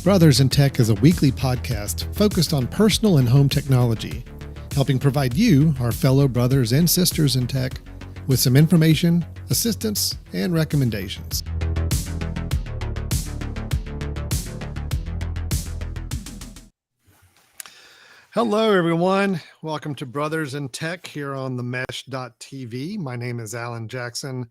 Brothers in Tech is a weekly podcast focused on personal and home technology, helping provide you, our fellow brothers and sisters in tech, with some information, assistance, and recommendations. Hello, everyone. Welcome to Brothers in Tech here on the Mesh.tv. My name is Alan Jackson.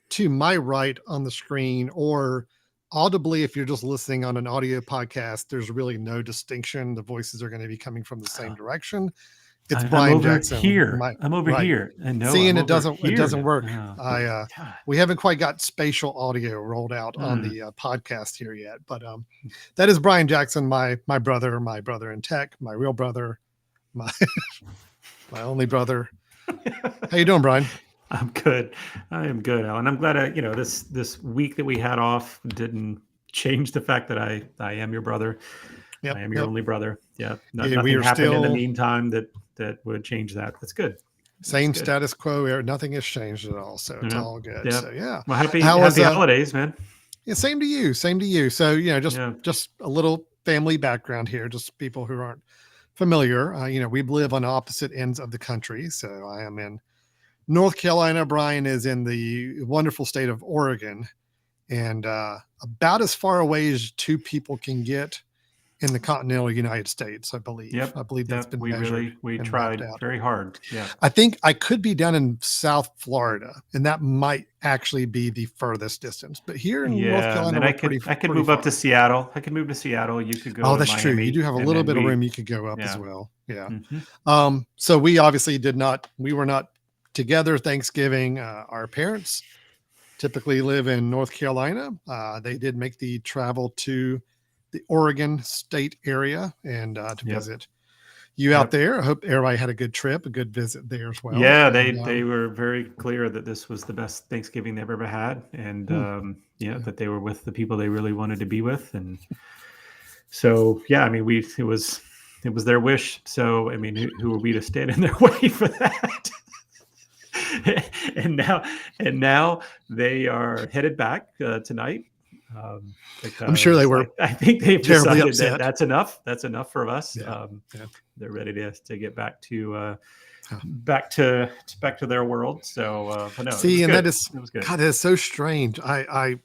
To my right on the screen, or audibly, if you're just listening on an audio podcast, there's really no distinction. The voices are going to be coming from the same direction. It's Brian Jackson. I'm over here. And no, seeing I'm it doesn't work. Oh, we haven't quite got spatial audio rolled out on the podcast here yet, but that is Brian Jackson, my brother in tech, my real brother, my only brother. How you doing, Brian? I'm good. I am good, Alan. I'm glad this week that we had off didn't change the fact that I am your brother. Yep, I am your only brother. Yeah. Nothing happened in the meantime that would change that. That's good. Same status quo. Nothing has changed at all. So it's all good. Yep. So yeah. Well, happy holidays, man. Yeah, same to you. So, just a little family background here, just people who aren't familiar. We live on opposite ends of the country. So I am in North Carolina. Brian is in the wonderful state of Oregon, and about as far away as two people can get in the continental United States, I believe. Yep. I believe that's been measured. We tried very hard. Yeah. I think I could be down in South Florida, and that might actually be the furthest distance. But here in North Carolina, I could move up to Seattle. I could move to Seattle. You could go. Oh, that's Miami, true. You do have a little bit of room. You could go up as well. Yeah. Mm-hmm. So we obviously we were not together Thanksgiving. Our parents typically live in North Carolina. They did make the travel to the Oregon state area and to visit you out there. I hope everybody had a good trip, a good visit there as well. Yeah, they were very clear that this was the best Thanksgiving they've ever had, and that they were with the people they really wanted to be with, and so it was their wish. So I mean, who are we to stand in their way for that? and now they are headed back tonight. I'm sure they were. I think they've decided upset. that that's enough. That's enough for us. Yeah. They're ready to get back to their world. So, but no, that was good. God, that is so strange.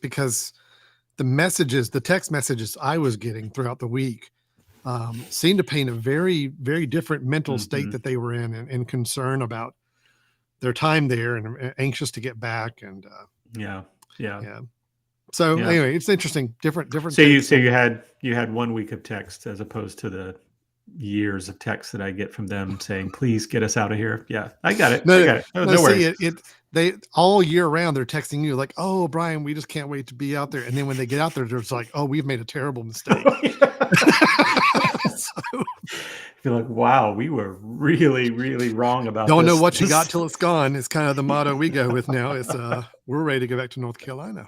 Because the text messages I was getting throughout the week seemed to paint a very, very different mental state that they were in, and concern about their time there, and anxious to get back. And yeah. So anyway, it's interesting. Different. So you had 1 week of text as opposed to the years of text that I get from them saying, "Please get us out of here." Yeah, I got it. I got it. No worries. They all year round they're texting you like, "Oh, Brian, we just can't wait to be out there." And then when they get out there, they're just like, "Oh, we've made a terrible mistake." Feel like, wow, we were really, really wrong about Don't know what you got till it's gone. It's kind of the motto we go with now. It's we're ready to go back to North Carolina.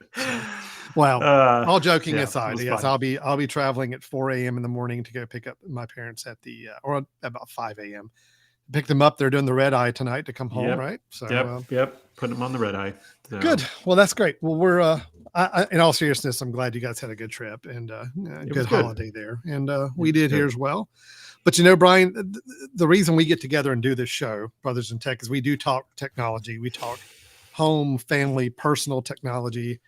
Well, all joking aside, yes, I'll be traveling at 4 a.m. in the morning to go pick up my parents at or about 5 a.m. Pick them up. They're doing the red eye tonight to come home, right? So put them on the red eye. So. Good. Well, that's great. Well, we're in all seriousness, I'm glad you guys had a good trip and good holiday there, and we did here as well. But Brian, the reason we get together and do this show, Brothers in Tech, is we do talk technology. We talk home, family, personal technology.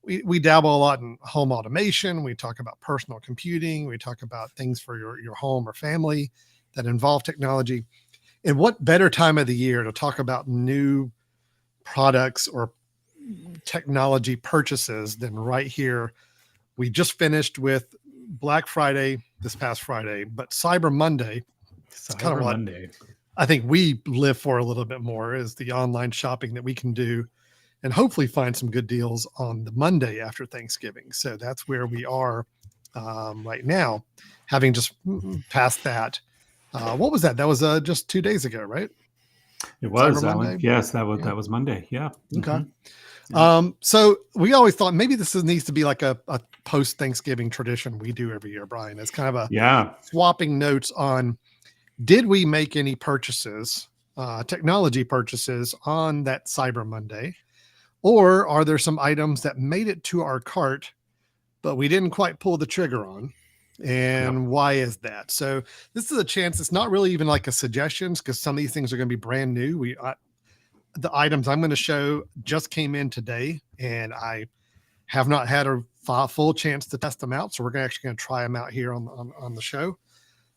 We dabble a lot in home automation. We talk about personal computing. We talk about things for your home or family that involve technology. And what better time of the year to talk about new products or technology purchases than right here? We just finished with Black Friday this past Friday, but Cyber Monday, Monday. I think we live for a little bit more, is the online shopping that we can do and hopefully find some good deals on the Monday after Thanksgiving. So that's where we are right now, having just passed that. What was that? That was just 2 days ago, right? It was, Alan. Yes, that was Monday. Yeah. Okay. So we always thought maybe this needs to be like a post-Thanksgiving tradition we do every year, Brian. It's kind of a swapping notes on, did we make any purchases, technology purchases on that Cyber Monday? Or are there some items that made it to our cart, but we didn't quite pull the trigger on? And why is that? So this is a chance. It's not really even like a suggestions, because some of these things are going to be brand new. The items I'm going to show just came in today, and I have not had a full chance to test them out. So we're actually going to try them out here on the show.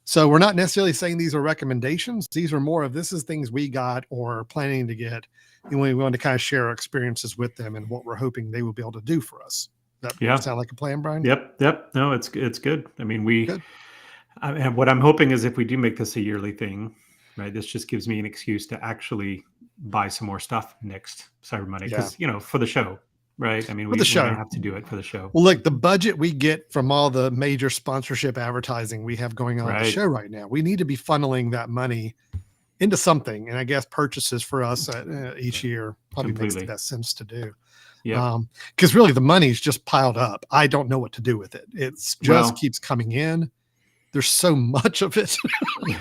So we're not necessarily saying these are recommendations. These are more of, this is things we got or planning to get, and we want to kind of share our experiences with them and what we're hoping they will be able to do for us. That sound like a plan, Brian? Yep. No, it's good. I mean, Good. and what I'm hoping is if we do make this a yearly thing, right, this just gives me an excuse to actually buy some more stuff next Cyber Monday, because for the show, right? I mean, we're gonna have to do it for the show. Well, look, the budget we get from all the major sponsorship advertising we have going on the show right now, we need to be funneling that money into something, and I guess purchases for us each year probably makes the best sense to do. Yeah, because really the money's just piled up. I don't know what to do with it. It's just keeps coming in. There's so much of it. We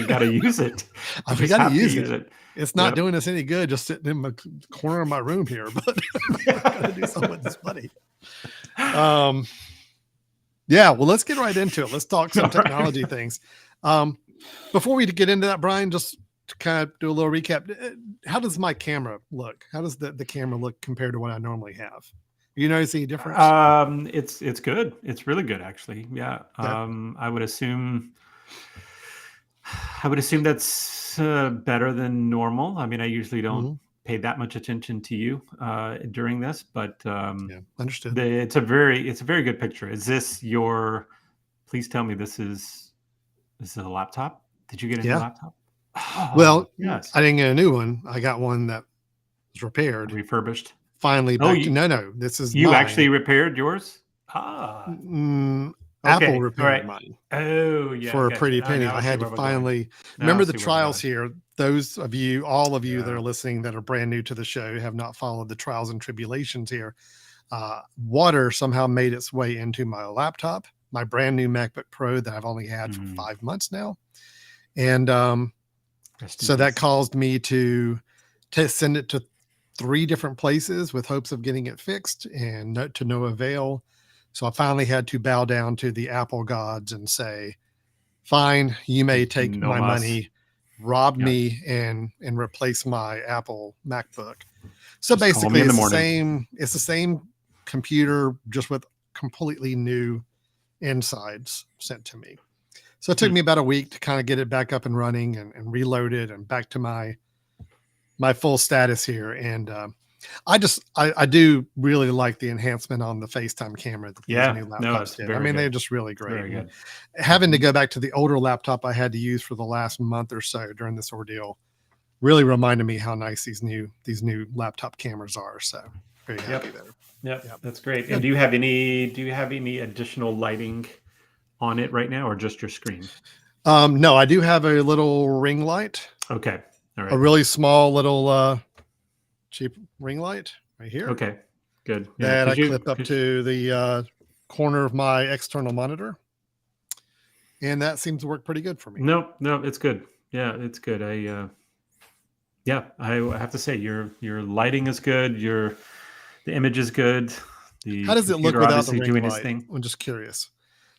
got to use it. We got to use it. It's not doing us any good just sitting in the corner of my room here, but I got to do something with this money. Yeah, well, let's get right into it. Let's talk some technology things. Before we get into that, Brian, just to kind of do a little recap, how does my camera look? How does the camera look compared to what I normally have? You notice any difference? It's good. It's really good, actually. Yeah. I would assume that's better than normal. I mean, I usually don't pay that much attention to you during this, but understood. It's a very good picture. Is this your? Please tell me this is a laptop. Did you get a new laptop? Oh, well, yes. I didn't get a new one. I got one that was repaired, refurbished. Finally, no. This is you mine. Actually repaired yours. Apple repaired mine. Oh, yeah, for a pretty penny. I had to finally remember the trials here. Those of you, all of you that are listening that are brand new to the show, have not followed the trials and tribulations here. Water somehow made its way into my laptop, my brand new MacBook Pro that I've only had for 5 months now, and so that caused me to send it to 3 different places with hopes of getting it fixed, and to no avail. So I finally had to bow down to the Apple gods and say, fine, you may take my money, rob me, and replace my Apple MacBook. So just basically it's the same computer, just with completely new insides sent to me. So it took me about a week to kind of get it back up and running and reload it and back to my full status here. And I do really like the enhancement on the FaceTime camera that these new laptops did. I mean, they're just really great. Very good. Having to go back to the older laptop I had to use for the last month or so during this ordeal really reminded me how nice these new laptop cameras are. So very happy there. Yep, that's great. And do you have any additional lighting on it right now, or just your screen? No, I do have a little ring light. Okay. All right. A really small little cheap ring light right here. Okay, good. That I clip up to the corner of my external monitor, and that seems to work pretty good for me. No, it's good. Yeah, it's good. I have to say your lighting is good. The image is good. How does it look without the ring light? I'm just curious.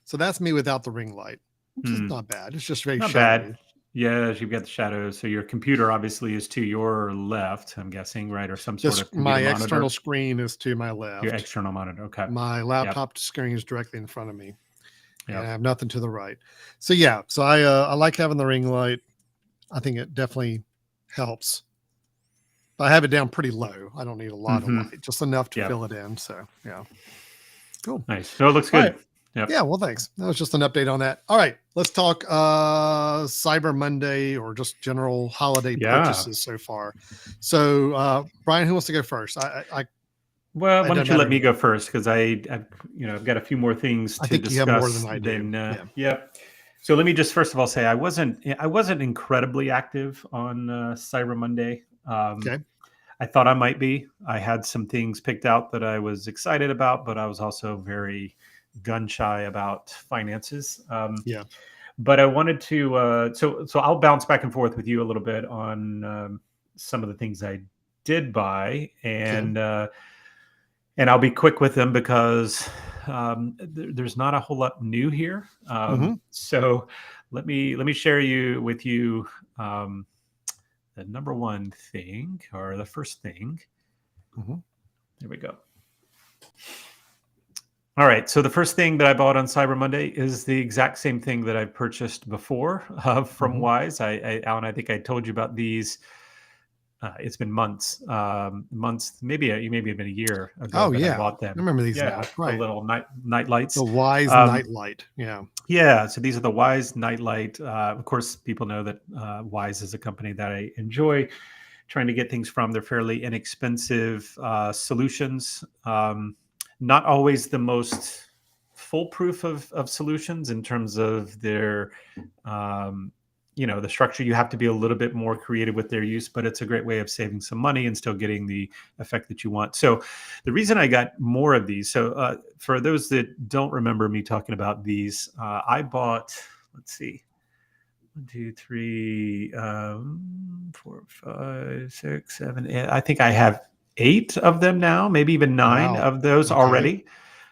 So that's me without the ring light, which is not bad. It's just very not bad. Yeah, you've got the shadows. So your computer obviously is to your left, I'm guessing, right? Or some sort of my external screen is to my left. Your external monitor, okay. My laptop screen is directly in front of me. And I have nothing to the right. So yeah, so I like having the ring light. I think it definitely helps. But I have it down pretty low. I don't need a lot of light, just enough to fill it in. So yeah. Cool. Nice. So it looks good. Right. Yep. Yeah, well, thanks. That was just an update on that. All right, let's talk Cyber Monday or just general holiday purchases so far. So, Brian, who wants to go first? Well, why don't you let me go first, because I've got a few more things to discuss. You have more than I do. So let me just first of all say I wasn't incredibly active on Cyber Monday. Okay. I thought I might be. I had some things picked out that I was excited about, but I was also very gun shy about finances. But I wanted to, so I'll bounce back and forth with you a little bit on some of the things I did buy, and I'll be quick with them because there's not a whole lot new here. Mhm. So let me share with you the number one thing, or the first thing. Mhm. There we go. All right. So the first thing that I bought on Cyber Monday is the exact same thing that I purchased before from Mhm. Wise. Alan, I think I told you about these. It's been months, maybe been a year ago Oh, that I yeah. bought I them. remember these Yeah, now. the Right. little night lights. The Wise Um, Nightlight. Yeah. yeah, so these are the Wise Nightlight. Of course, people know that Wise is a company that I enjoy trying to get things from. They're fairly inexpensive solutions. Not always the most foolproof of solutions in terms of their um, the structure. You have to be a little bit more creative with their use, but it's a great way of saving some money and still getting the effect that you want. So the reason I got more of these, so for those that don't remember me talking about these, I bought, let's see, 1, 2, 3, 4, 5, 6, 7, I think I have 8 of them now, maybe even 9 Wow. of those Okay. already.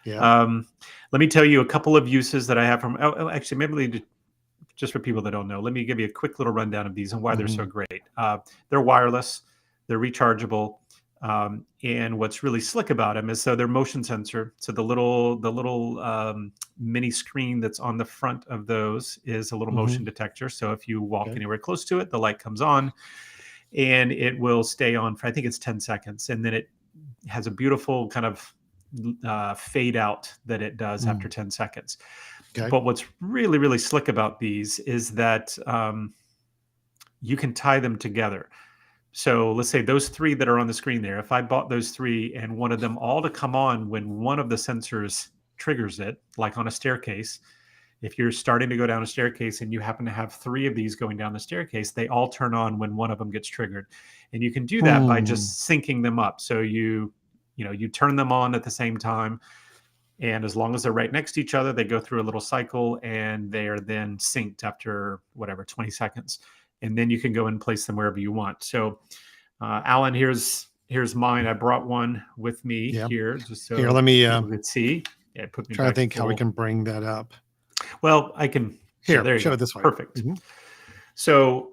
Yeah. Um, Let me tell you a couple of uses that I have from. Actually, maybe just for people that don't know, let me give you a quick little rundown of these and why they're so Mhm. great. They're wireless, they're rechargeable, and what's really slick about them is so they're motion sensor. So the little mini screen that's on the front of those is a little motion Mhm. detector. So if you walk Okay. anywhere close to it, the light comes on, and it will stay on for I think it's 10 seconds, and then it has a beautiful kind of fade out that it does after Mm. 10 seconds. Okay. But what's really, really slick about these is that you can tie them together. So let's say those 3 that are on the screen there, if I bought those 3 and wanted them all to come on when one of the sensors triggers it, like on a staircase, if you're starting to go down a staircase and you happen to have 3 of these going down the staircase, they all turn on when one of them gets triggered. And you can do that by Hmm. just syncing them up. So you turn them on at the same time, and as long as they're right next to each other, they go through a little cycle and they are then synced after whatever, 20 seconds. And then you can go and place them wherever you want. So, Alan, here's mine. I brought one with me Yeah. here just Here, so let me people could see. Yeah, put me try to back think how we full. can bring that up. Well, I can. Yeah, Here, there you show go. it this way. Perfect. Mhm. So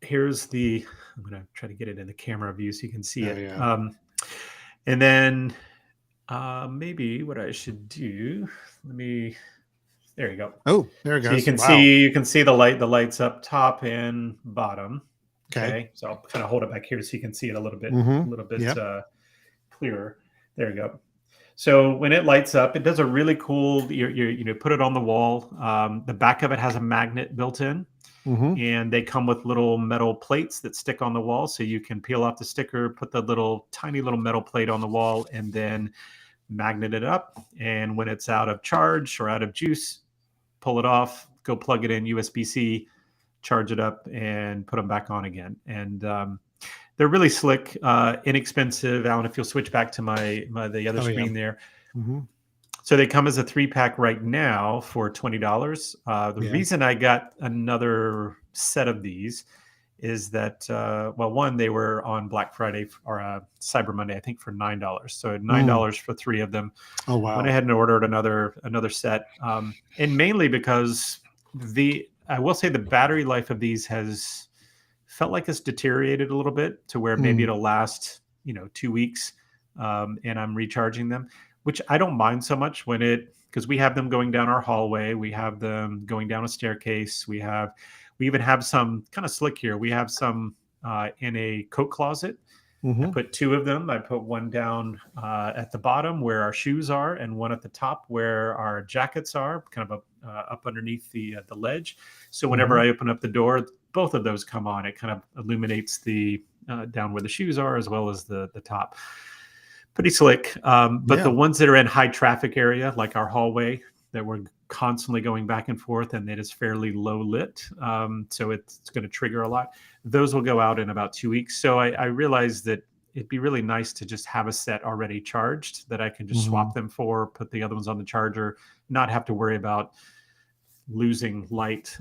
here's the. I'm going to try to get it in the camera view so you can see Oh, it. yeah. And then maybe what I should do. Let me. There you go. Oh, there it So you goes. can Wow. see the lights up top and bottom. Okay. Okay, so I'll kind of hold it back here so you can see it a Mhm. little bit Yep. clearer. There you go. So when it lights up, it does a really cool. Put it on the wall. The back of it has a magnet built in, Mhm. and they come with little metal plates that stick on the wall, so you can peel off the sticker, put the tiny little metal plate on the wall, and then magnet it up. And when it's out of charge or out of juice, pull it off, go plug it in USB-C, charge it up, and put them back on again. And they're really slick, inexpensive. Alan, if you'll switch back to the other Oh, yeah. screen there. Mhm. So they come as a 3-pack right now for $20. The Yeah. reason I got another set of these is that well, one, they were on Black Friday or Cyber Monday, I think, for $9. So Mm. $9 for 3 of them. Oh, Went wow. ahead and ordered another set, and mainly because I will say the battery life of these has felt like it's deteriorated a little bit to where maybe Mm. it'll last 2 weeks, and I'm recharging them, which I don't mind so much because we have them going down our hallway, we have them going down a staircase, we even have some kind of slick here. We have some in a coat closet. I Mhm. put 2 of them. I put one down at the bottom where our shoes are, and one at the top where our jackets are, kind of up underneath the ledge. So whenever Mhm. I open up the door, both of those come on. It kind of illuminates the down where the shoes are as well as the top. Pretty slick. But the Yeah. ones that are in high traffic area, like our hallway, that we're constantly going back and forth, and it is fairly low lit, so it's going to trigger a lot. Those will go out in about 2 weeks. So I realized that it'd be really nice to just have a set already charged that I can just swap Mhm. them for, put the other ones on the charger, not have to worry about losing light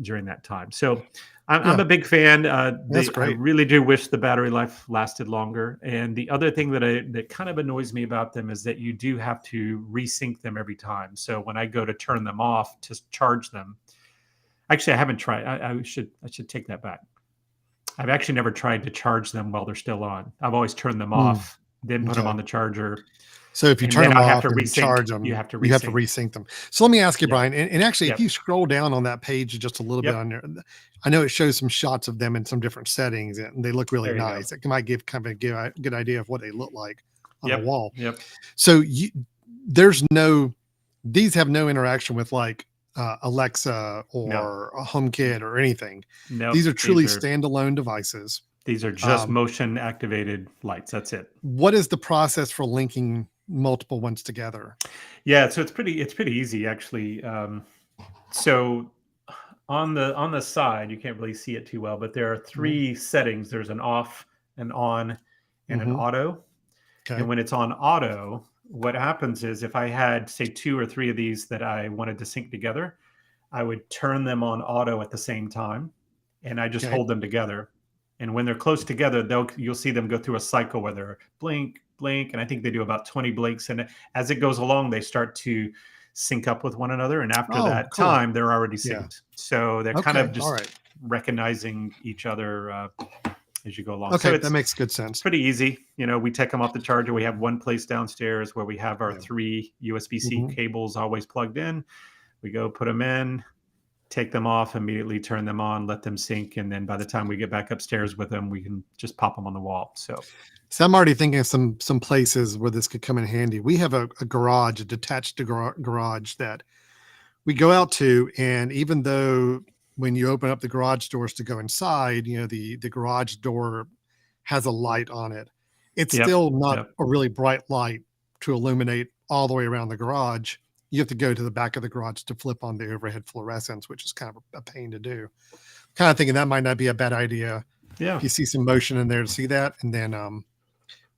during that time. So I'm Yeah. a big fan. That's I great. really do wish the battery life lasted longer. And the other thing that kind of annoys me about them is that you do have to resync them every time. So when I go to turn them off to charge them, actually I haven't tried. I should take that back. I've actually never tried to charge them while they're still on. I've always turned them Mm, off, then put them okay. on the charger, So if you and turn then them I have off to and resync. charge You them, have to you have to resync. resync them. So let me ask you, Yep. Brian, and actually, if Yep. you scroll down on that page just a little bit Yep. on there, I know it shows some shots of them in some different settings, and they look really There you go. nice. It might give kind of give a good idea of what they look like on a Yep. wall. Yep. So these have no interaction with like Alexa No. or a HomeKit or anything. No. These are truly standalone devices. These are just Um, motion activated lights. That's it. what is the process for linking multiple ones together? Yeah, so it's pretty easy actually. So on the side, you can't really see it too well, but there are three settings. There's an off, an on, and an Mhm. auto. Okay. And when it's on auto, what happens is if I had say 2 or 3 of these that I wanted to sync together, I would turn them on auto at the same time, and I just Okay. hold them together. And when they're close together, you'll see them go through a cycle where they're blink, blink, and I think they do about 20 blinks. And as it goes along, they start to sync up with one another. And after Oh, that cool. time, they're already Yeah. synced. So they're kind Okay. of All just right. recognizing each other as you go along. Okay. So That makes good sense. pretty easy. We take them off the charger. We have one place downstairs where we have our Yeah. 3 USB-C Mhm. cables always plugged in. We go put them in, take them off, immediately turn them on, let them sync, and then by the time we get back upstairs with them, we can just pop them on the wall. So I'm already thinking of some places where this could come in handy. We have a garage, a detached garage that we go out to, and even though when you open up the garage doors to go inside, the garage door has a light on it. It's yep, still not yep, a really bright light to illuminate all the way around the garage. You have to go to the back of the garage to flip on the overhead fluorescence, which is kind of a pain to do. Kind of thinking that might not be a bad idea yeah. if you see some motion in there to see that. And then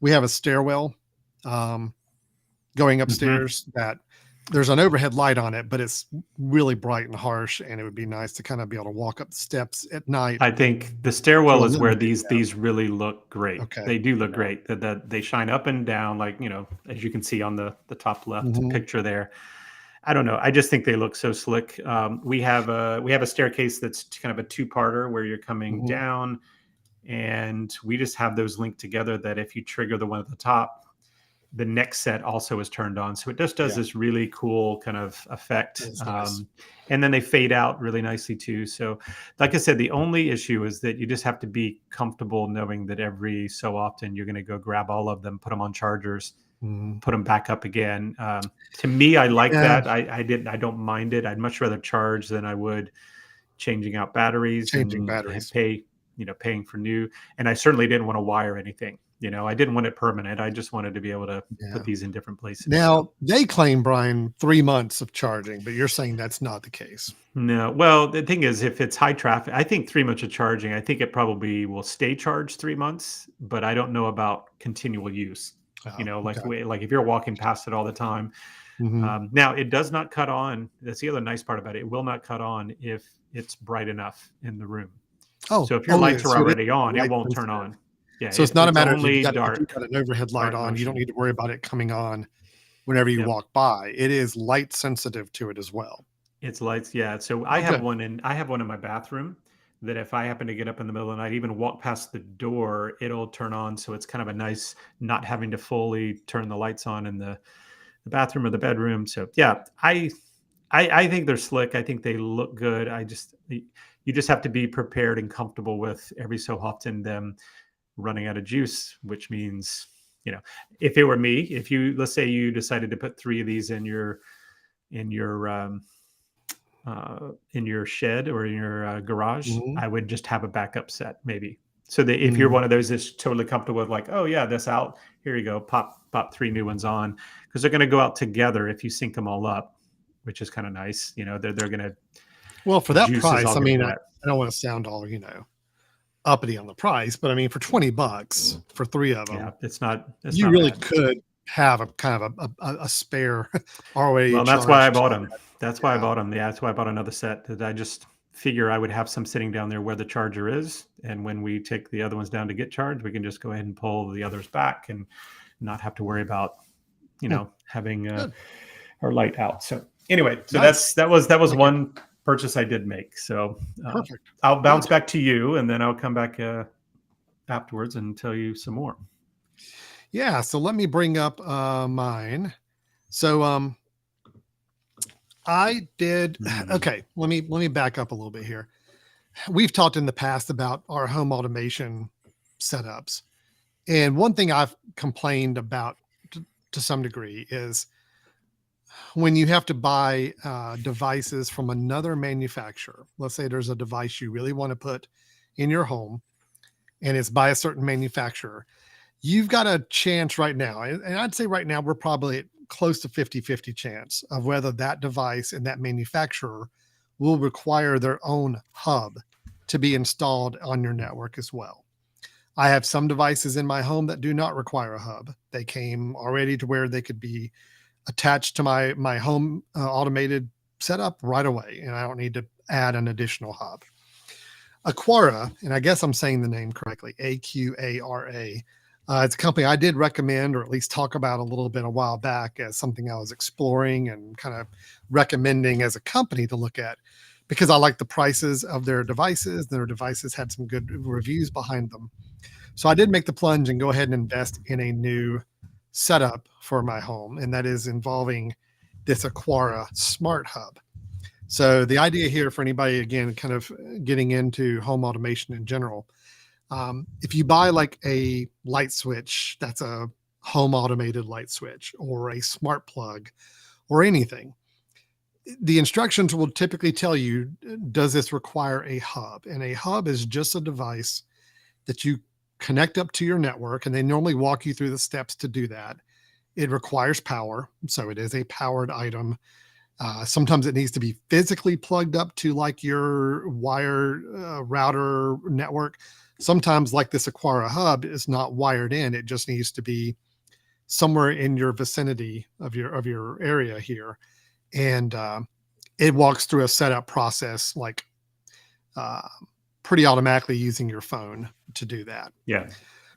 we have a stairwell going Mm-hmm. upstairs that there's an overhead light on it, but it's really bright and harsh. And it would be nice to kind of be able to walk up the steps at night. I think the stairwell To is where illuminate these really look great. Okay. They do look great. That they shine up and down, like as you can see on the top left Mhm. picture there. I don't know. I just think they look so slick. We have a staircase that's kind of a 2-parter where you're coming Mhm. down, and we just have those linked together. That if you trigger the one at the top, the next set also is turned on. So it just does Yeah. this really cool kind of effect. That's nice. And then they fade out really nicely too. So like I said, the only issue is that you just have to be comfortable knowing that every so often you're going to go grab all of them, put them on chargers, Mhm. put them back up again. To me, I like Yeah. that. I don't mind it. I'd much rather charge than I would changing out batteries Changing and batteries. paying for new. And I certainly didn't want to wire anything. I didn't want it permanent. I just wanted to be able to Yeah. put these in different places. Now they claim, Brian, 3 months of charging, but you're saying that's not the case. No, well, the thing is, if it's high traffic, I think 3 months of charging, I think it probably will stay charged 3 months, but I don't know about continual use. Like Okay. like if you're walking past it all the time. Mhm. Now it does not cut on. That's the other nice part about it. It will not cut on if it's bright enough in the room. Oh, So if your yeah. lights are So it is already on, it light won't turn sensitive. on. Yeah, So it's not a matter of if only you've got dark an overhead light on, you don't motion. need to worry about it coming on whenever you Yep. walk by. It is light sensitive to it as well. It's lights, yeah. So I have Okay. one in my bathroom that if I happen to get up in the middle of the night, even walk past the door, it'll turn on. So it's kind of a nice not having to fully turn the lights on in the bathroom or the bedroom. So yeah, I think they're slick. I think they look good. You just have to be prepared and comfortable with every so often them running out of juice, which means, if it were me, let's say you decided to put 3 of these in your in your shed or in your garage, Mhm. I would just have a backup set maybe. So that if you're Mhm. one of those that's totally comfortable with like, oh yeah, this out, here you go, pop 3 new ones on, because they're going to go out together if you sync them all up, which is kind of nice. They're going to Well, for that juice is price, all I gonna mean, I wet. don't want to sound all, uppity on the price, but I mean, for $20 for 3 of them, Yeah, it's not you really bad. could have a kind of a spare already Well, that's why I charged. bought them. That's why I Yeah. bought them. Yeah, that's why I bought another set. That I just figure I would have some sitting down there where the charger is, and when we take the other ones down to get charged, we can just go ahead and pull the others back and not have to worry about having Good. our light out. So anyway, so Nice. that was Like it. one purchase I did make. So Perfect. I'll bounce Good. back to you, and then I'll come back afterwards and tell you some more. Yeah. So let me bring up mine. So I did. Okay. Let me back up a little bit here. We've talked in the past about our home automation setups. And one thing I've complained about to some degree is when you have to buy devices from another manufacturer. Let's say there's a device you really want to put in your home and it's by a certain manufacturer. You've got a chance right now. And I'd say right now we're probably at close to 50-50 chance of whether that device and that manufacturer will require their own hub to be installed on your network as well. I have some devices in my home that do not require a hub. They came already to where they could be attached to my home automated setup right away, and I don't need to add an additional hub. Aqara, and I guess I'm saying the name correctly, Aqara. It's a company I did recommend, or at least talk about a little bit a while back, as something I was exploring and kind of recommending as a company to look at, because I like the prices of their devices. Their devices had some good reviews behind them. So I did make the plunge and go ahead and invest in a new setup for my home, and that is involving this Aqara Smart Hub. So the idea here for anybody, again, kind of getting into home automation in general, if you buy like a light switch, that's a home automated light switch, or a smart plug or anything, the instructions will typically tell you, does this require a hub? And a hub is just a device that you connect up to your network, and they normally walk you through the steps to do that. It requires power, so it is a powered item. Sometimes it needs to be physically plugged up to like your wire router network. Sometimes, like this Aqara hub, is not wired in. It just needs to be somewhere in your vicinity of your area here, and it walks through a setup process like pretty automatically using your phone to do that. Yeah.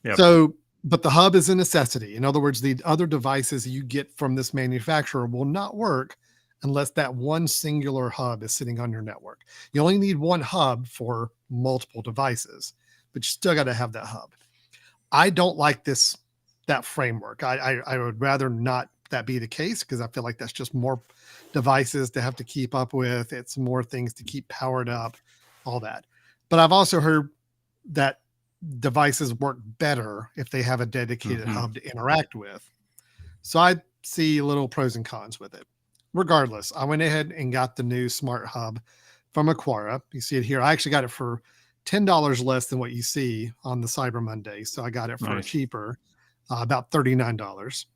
Yep. So, but the hub is a necessity. In other words, the other devices you get from this manufacturer will not work unless that one singular hub is sitting on your network. You only need one hub for multiple devices, but you still got to have that hub. I don't like that framework. I would rather not that be the case, because I feel like that's just more devices to have to keep up with. It's more things to keep powered up, all that. But I've also heard that devices work better if they have a dedicated hub to interact with. So I see little pros and cons with it. Regardless, I went ahead and got the new smart hub from Aqara. You see it here. I actually got it for $10 less than what you see on the Cyber Monday. So I got it for cheaper, about $39.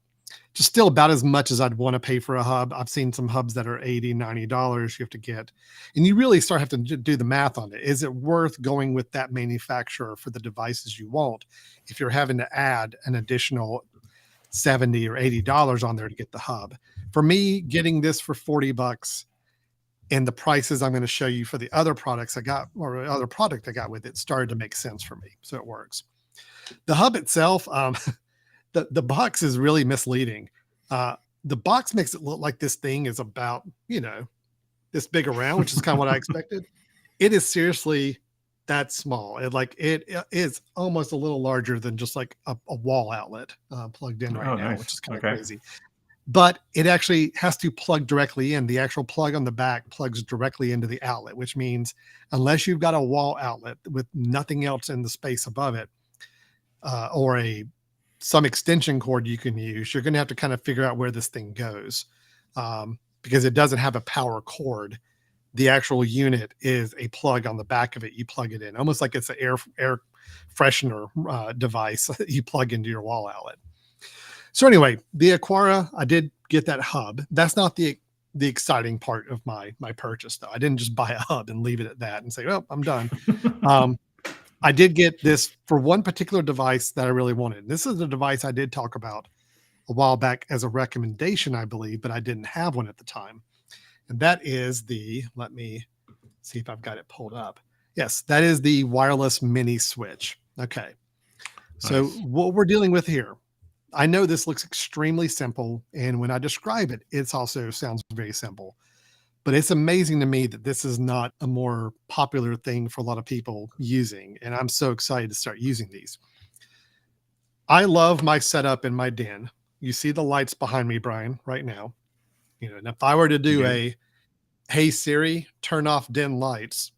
Just still about as much as I'd want to pay for a hub. I've seen some hubs that are $80, $90 you have to get. And you really start having to do the math on it. Is it worth going with that manufacturer for the devices you want if you're having to add an additional $70 or $80 on there to get the hub? For me, getting this for $40 and the prices I'm going to show you for the other products I got, or other product I got with it, started to make sense for me. So it works. The hub itself, the box is really misleading. The box makes it look like this thing is about, this big around, which is kind of what I expected. It is seriously that small. It is almost a little larger than just like a wall outlet plugged in right now, which is kind of crazy. But it actually has to plug directly in. The actual plug on the back plugs directly into the outlet, which means unless you've got a wall outlet with nothing else in the space above it, or some extension cord you can use, you're going to have to kind of figure out where this thing goes, because it doesn't have a power cord. The actual unit is a plug on the back of it. You plug it in almost like it's an air freshener device that you plug into your wall outlet. So anyway, the Aqara, I did get that hub. That's not the exciting part of my purchase, though. I didn't just buy a hub and leave it at that and say, "Oh, I'm done." I did get this for one particular device that I really wanted. This is the device I did talk about a while back as a recommendation, I believe, but I didn't have one at the time. And that is let me see if I've got it pulled up. Yes, that is the wireless mini switch. Okay. So Nice. what we're dealing with here, I know this looks extremely simple. And when I describe it, it also sounds very simple. But it's amazing to me that this is not a more popular thing for a lot of people using. And I'm so excited to start using these. I love my setup in my den. You see the lights behind me, Brian, right now. And if I were to do a, hey Siri, turn off den lights,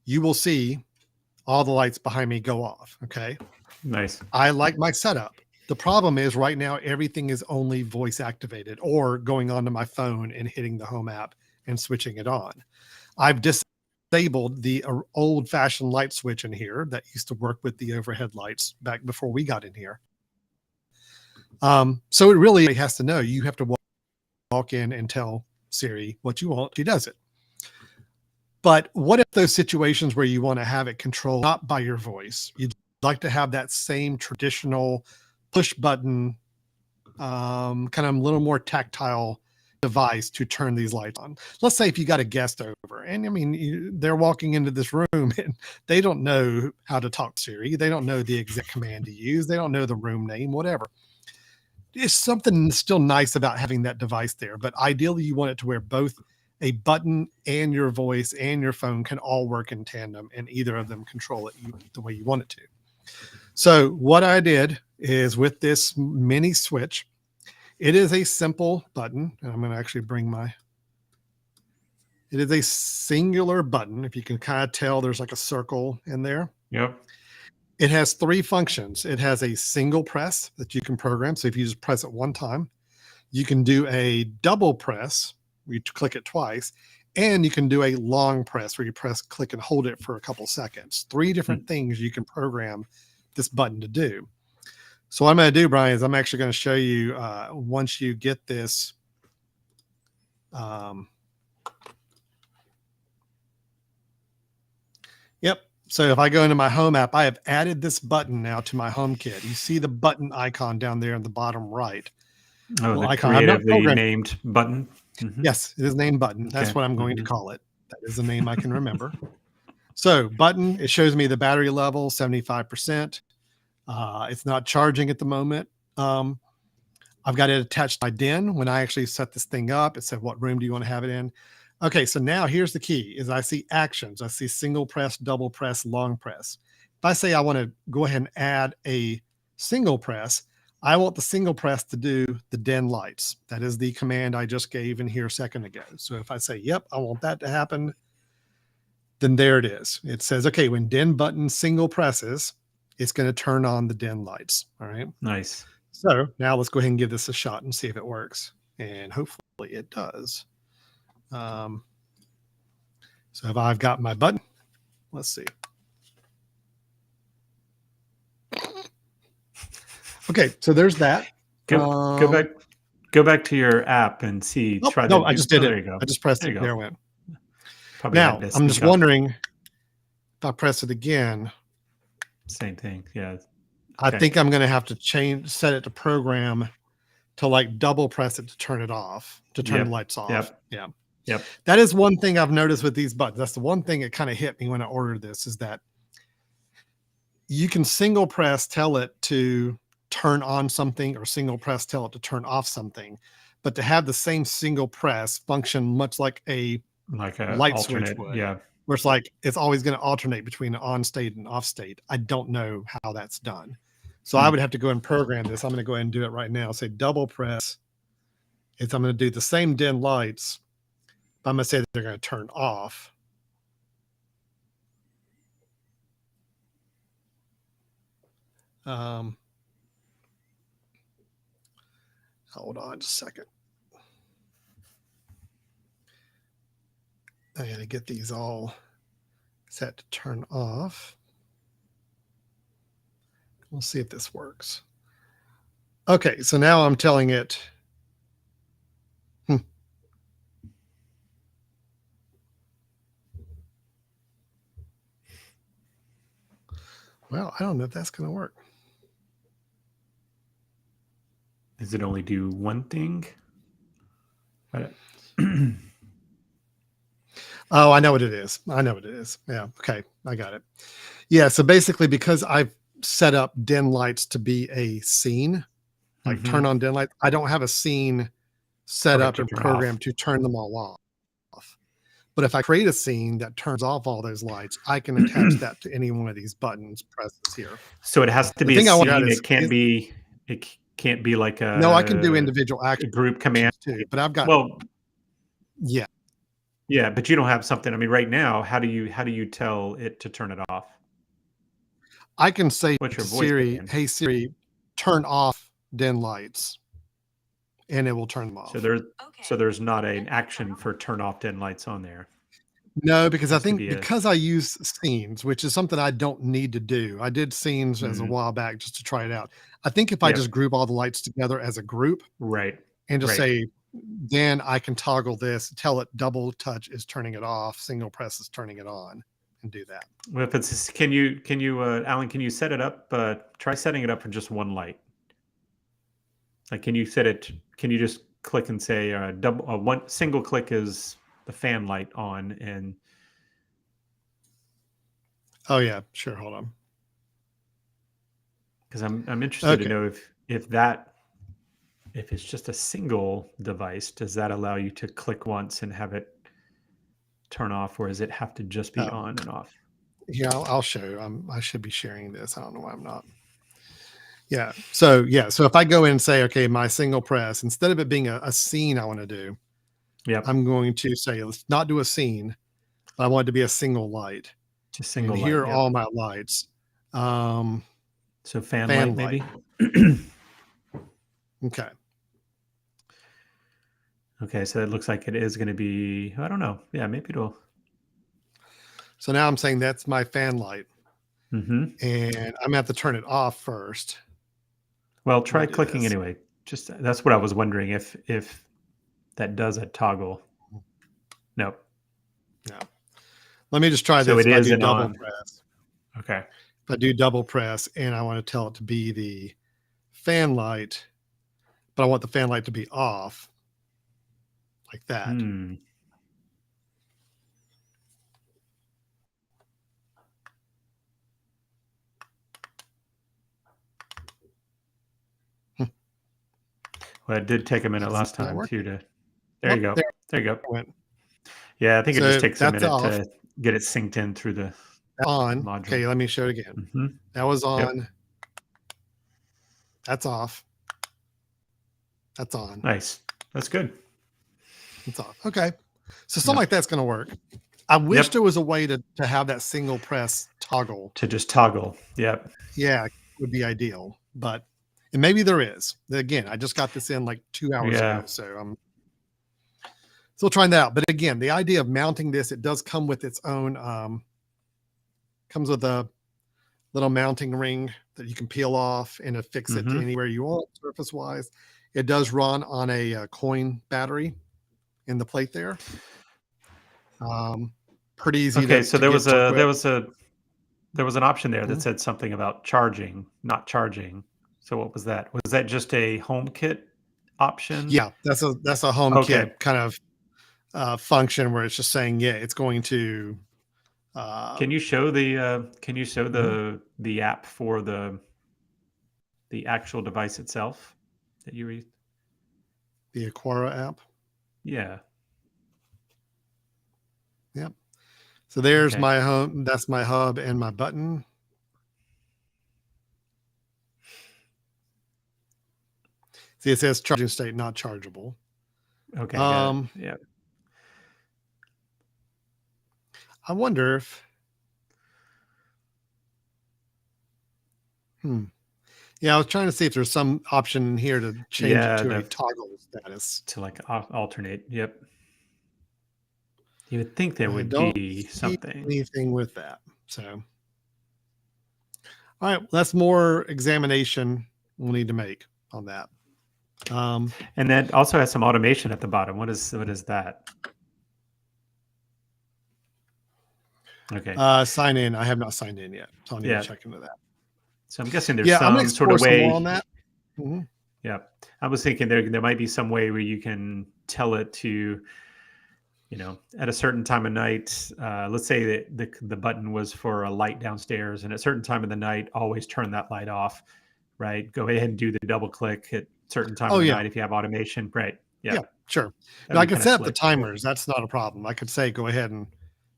you will see all the lights behind me go off. Okay. Nice. I like my setup. The problem is right now, everything is only voice activated or going onto my phone and hitting the home app and switching it on. I've disabled the old fashioned light switch in here that used to work with the overhead lights back before we got in here. So it really has to know. You have to walk in and tell Siri what you want. She does it. But what if those situations where you want to have it controlled not by your voice? You'd like to have that same traditional push button, kind of a little more tactile device to turn these lights on. Let's say if you got a guest over, and I mean, they're walking into this room and they don't know how to talk to Siri. They don't know the exact command to use. They don't know the room name, whatever. It's something still nice about having that device there, but ideally you want it to where both a button and your voice and your phone can all work in tandem, and either of them control it the way you want it to. So what I did is with this mini switch, it is a simple button, and I'm going to actually it is a singular button. If you can kind of tell, there's like a circle in there. Yep. It has 3 functions. It has a single press that you can program. So if you just press it one time, you can do a double press where you click it twice, and you can do a long press where you click and hold it for a couple seconds. 3 different things you can program this button to do. So what I'm going to do, Brian, is I'm actually going to show you once you get this. Yep. So if I go into my home app, I have added this button now to my HomeKit. You see the button icon down there in the bottom right. Oh, the icon. I'm not creatively named button. Yes, it is named button. That's what I'm going to call it. That is a name I can remember. So button, it shows me the battery level, 75%. It's not charging at the moment. I've got it attached to my den. When I actually set this thing up, it said, what room do you want to have it in? Okay, so now here's the key is I see actions. I see single press, double press, long press. If I say I want to go ahead and add a single press, I want the single press to do the den lights. That is the command I just gave in here a second ago. So if I say, yep, I want that to happen, then there it is. It says, okay, when den button single presses, it's going to turn on the den lights. All right. Nice. So now let's go ahead and give this a shot and see if it works. And hopefully it does. So if I've got my button, let's see. Okay, so there's that. Go back to your app and see. Oh, no, I just did it. There you go. I just pressed it. There it went. Probably now I'm just wondering if I press it again. Same thing. Yeah. I think I'm going to have to set it to program to like double press it to turn it off, to turn the lights off. Yep. That is one thing I've noticed with these buttons. That's the one thing that kind of hit me when I ordered this is that you can single press tell it to turn on something or single press tell it to turn off something, but to have the same single press function much like a light switch would. Yeah. Where it's like it's always going to alternate between an on state and off state. I don't know how that's done. So I would have to go and program this. I'm going to go ahead and do it right now. Say double press. I'm going to do the same den lights, but I'm going to say that they're going to turn off. Hold on just a second. I got to get these all set to turn off. We'll see if this works. Okay, so now I'm telling it. Well, I don't know if that's going to work. Does it only do one thing? Oh, I know what it is. I know what it is. Yeah. Okay. I got it. Yeah. So basically, because I've set up den lights to be a scene, like turn on den lights, I don't have a scene set Okay, up to and turn off. programmed to turn them all off. But if I create a scene that turns off all those lights, I can attach that to any one of these buttons presses here. So it has to The be a thing I want out scene. is, It can't be. It can't be like no, I can do a individual actions group command. too, but I've got, Well, yeah, yeah, but you don't have something. I mean, right now, how do you tell it to turn it off? I can say What's to your voice Siri, command? hey Siri, turn off den lights, and it will turn them off. So there's not an action for turn off den lights on there. No, because I Has to think be a because I use scenes, which is something I don't need to do. I did scenes as a while back just to try it out. I think if I Yep. just group all the lights together as a group right. and just Right. say, then I can toggle this, tell it double touch is turning it off, single press is turning it on, and do that. Well, if it's can you Alan, can you set it up? Try setting it up for just one light. Like, can you set it? Can you just click and say one single click is the fan light on, and Oh yeah, sure. Hold on. because I'm interested to Okay. know if it's just a single device, does that allow you to click once and have it turn off, or does it have to just be Oh. on and off? Yeah, I'll show you. I should be sharing this. I don't know why I'm not. Yeah. So if I go in and say, okay, my single press, instead of it being a scene I want to do, Yep. I'm going to say, let's not do a scene, but I want it to be a single light. Just single And light. here are Yep. all my lights. So fan fan light, light. maybe. Okay. Okay, so it looks like it is going to be, I don't know. Yeah, maybe it'll. So now I'm saying that's my fan light. And I'm gonna have to turn it off first. Well, try do clicking this. anyway. Just that's what I was wondering if that does a toggle. No. No. Let me just try So this. it If I is do an double on. press. Okay. If I do double press and I want to tell it to be the fan light, but I want the fan light to be off like that. Well, it did take a minute last time too to. There you go. There you go. Went. Yeah, I think it just takes a minute off. to get it synced in through the on. module. Okay, let me show it again. That was on. Yep. That's off. That's on. Nice. That's good. It's off. Okay. So something like that's going to work. I wish there was a way to have that single press toggle. To just toggle. Yep. Yeah, it would be ideal. But and maybe there is. Again, I just got this in like 2 hours ago. So I'm still trying that out. But again, the idea of mounting this, it does come with its own, comes with a little mounting ring that you can peel off and affix it to anywhere you want surface wise. It does run on a coin battery in the plate there. Pretty easy. Okay, so there was an option there that said something about charging, not charging. So what was that? Was that just a HomeKit option? Yeah, that's a HomeKit kind of function where it's just saying, yeah, it's going to. Can you show the the app for the actual device itself that you read? The Aquara app. Yeah. Yep. So there's my home. That's my hub and my button. See, it says charging state, not chargeable. Okay. Yeah. I wonder if. Yeah, I was trying to see if there's some option here to change it to a toggle status. To like alternate. Yep. You would think there would be something. Anything with that. So, all right, that's more examination we'll need to make on that. And that also has some automation at the bottom. What is that? Okay. Sign in. I have not signed in yet, so I'll need to check into that. So I'm guessing there's some sort of way on that. Yeah. I was thinking there might be some way where you can tell it to, at a certain time of night, let's say that the button was for a light downstairs, and at a certain time of the night, always turn that light off, right? Go ahead and do the double click at certain time Oh of the yeah, night if you have automation, right? Yeah, yeah, sure. that'd Now I be can kind of set up the slick. timers. That's not a problem. I could say go ahead and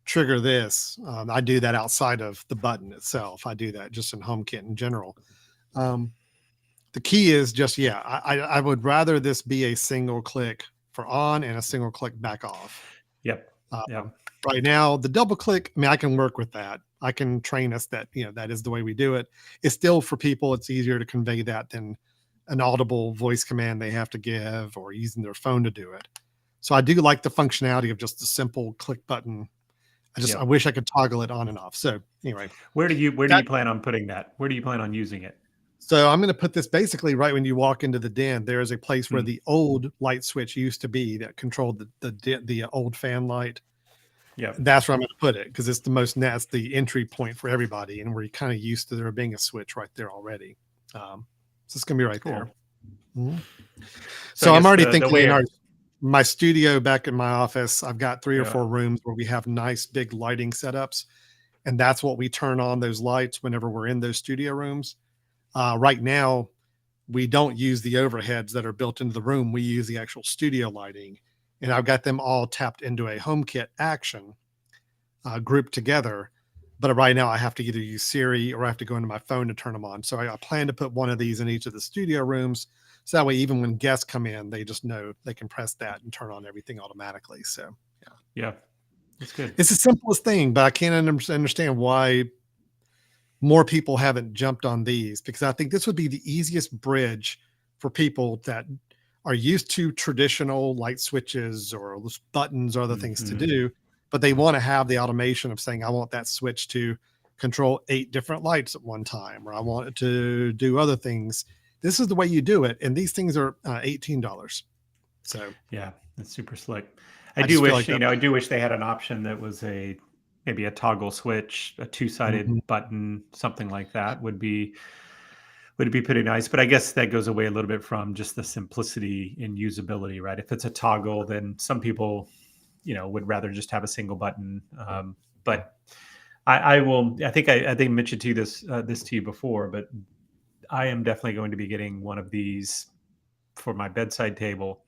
trigger this. I do that outside of the button itself. I do that just in HomeKit in general. Um, the key is just I would rather this be a single click for on and a single click back off. Yep. Uh, Yep. right now, the double click, I mean, I can work with that. I can train us that, that is the way we do it. It's still for people, it's easier to convey that than an audible voice command they have to give or using their phone to do it. So I do like the functionality of just a simple click button. I Yep. wish I could toggle it on and off. So anyway, where do you plan on putting that? Where do you plan on using it? so I'm going to put this basically right when you walk into the den. There is a place where Hmm. the old light switch used to be that controlled the old fan light. Yeah. That's where I'm going to put it because it's that's the entry point for everybody, and we're kind of used to there being a switch right there already. So it's going to be right Cool. there. Mhm. So So I I'm guess already the thinking way in of- my studio back in my office, I've got 3 or Yeah. 4 rooms where we have nice big lighting setups, and that's what we turn on those lights whenever we're in those studio rooms. Right now, we don't use the overheads that are built into the room. We use the actual studio lighting, and I've got them all tapped into a HomeKit action grouped together. But right now, I have to either use Siri or I have to go into my phone to turn them on. So I plan to put one of these in each of the studio rooms. So that way, even when guests come in, they just know they can press that and turn on everything automatically. So Yeah. That's good. it's the simplest thing, but I can't understand why more people haven't jumped on these, because I think this would be the easiest bridge for people that are used to traditional light switches or buttons or other things to Mhm. do, but they want to have the automation of saying, I want that switch to control 8 different lights at one time, or I want it to do other things. This is the way you do it. And these things are $18. So Yeah, that's super slick. I just feel like I do wish they had an option that was maybe a toggle switch, a two-sided Mhm. button, something like that would be pretty nice. But I guess that goes away a little bit from just the simplicity and usability, right? If it's a toggle, then some people, would rather just have a single button. But I will. I think I mentioned to you this to you before, but I am definitely going to be getting one of these for my bedside table,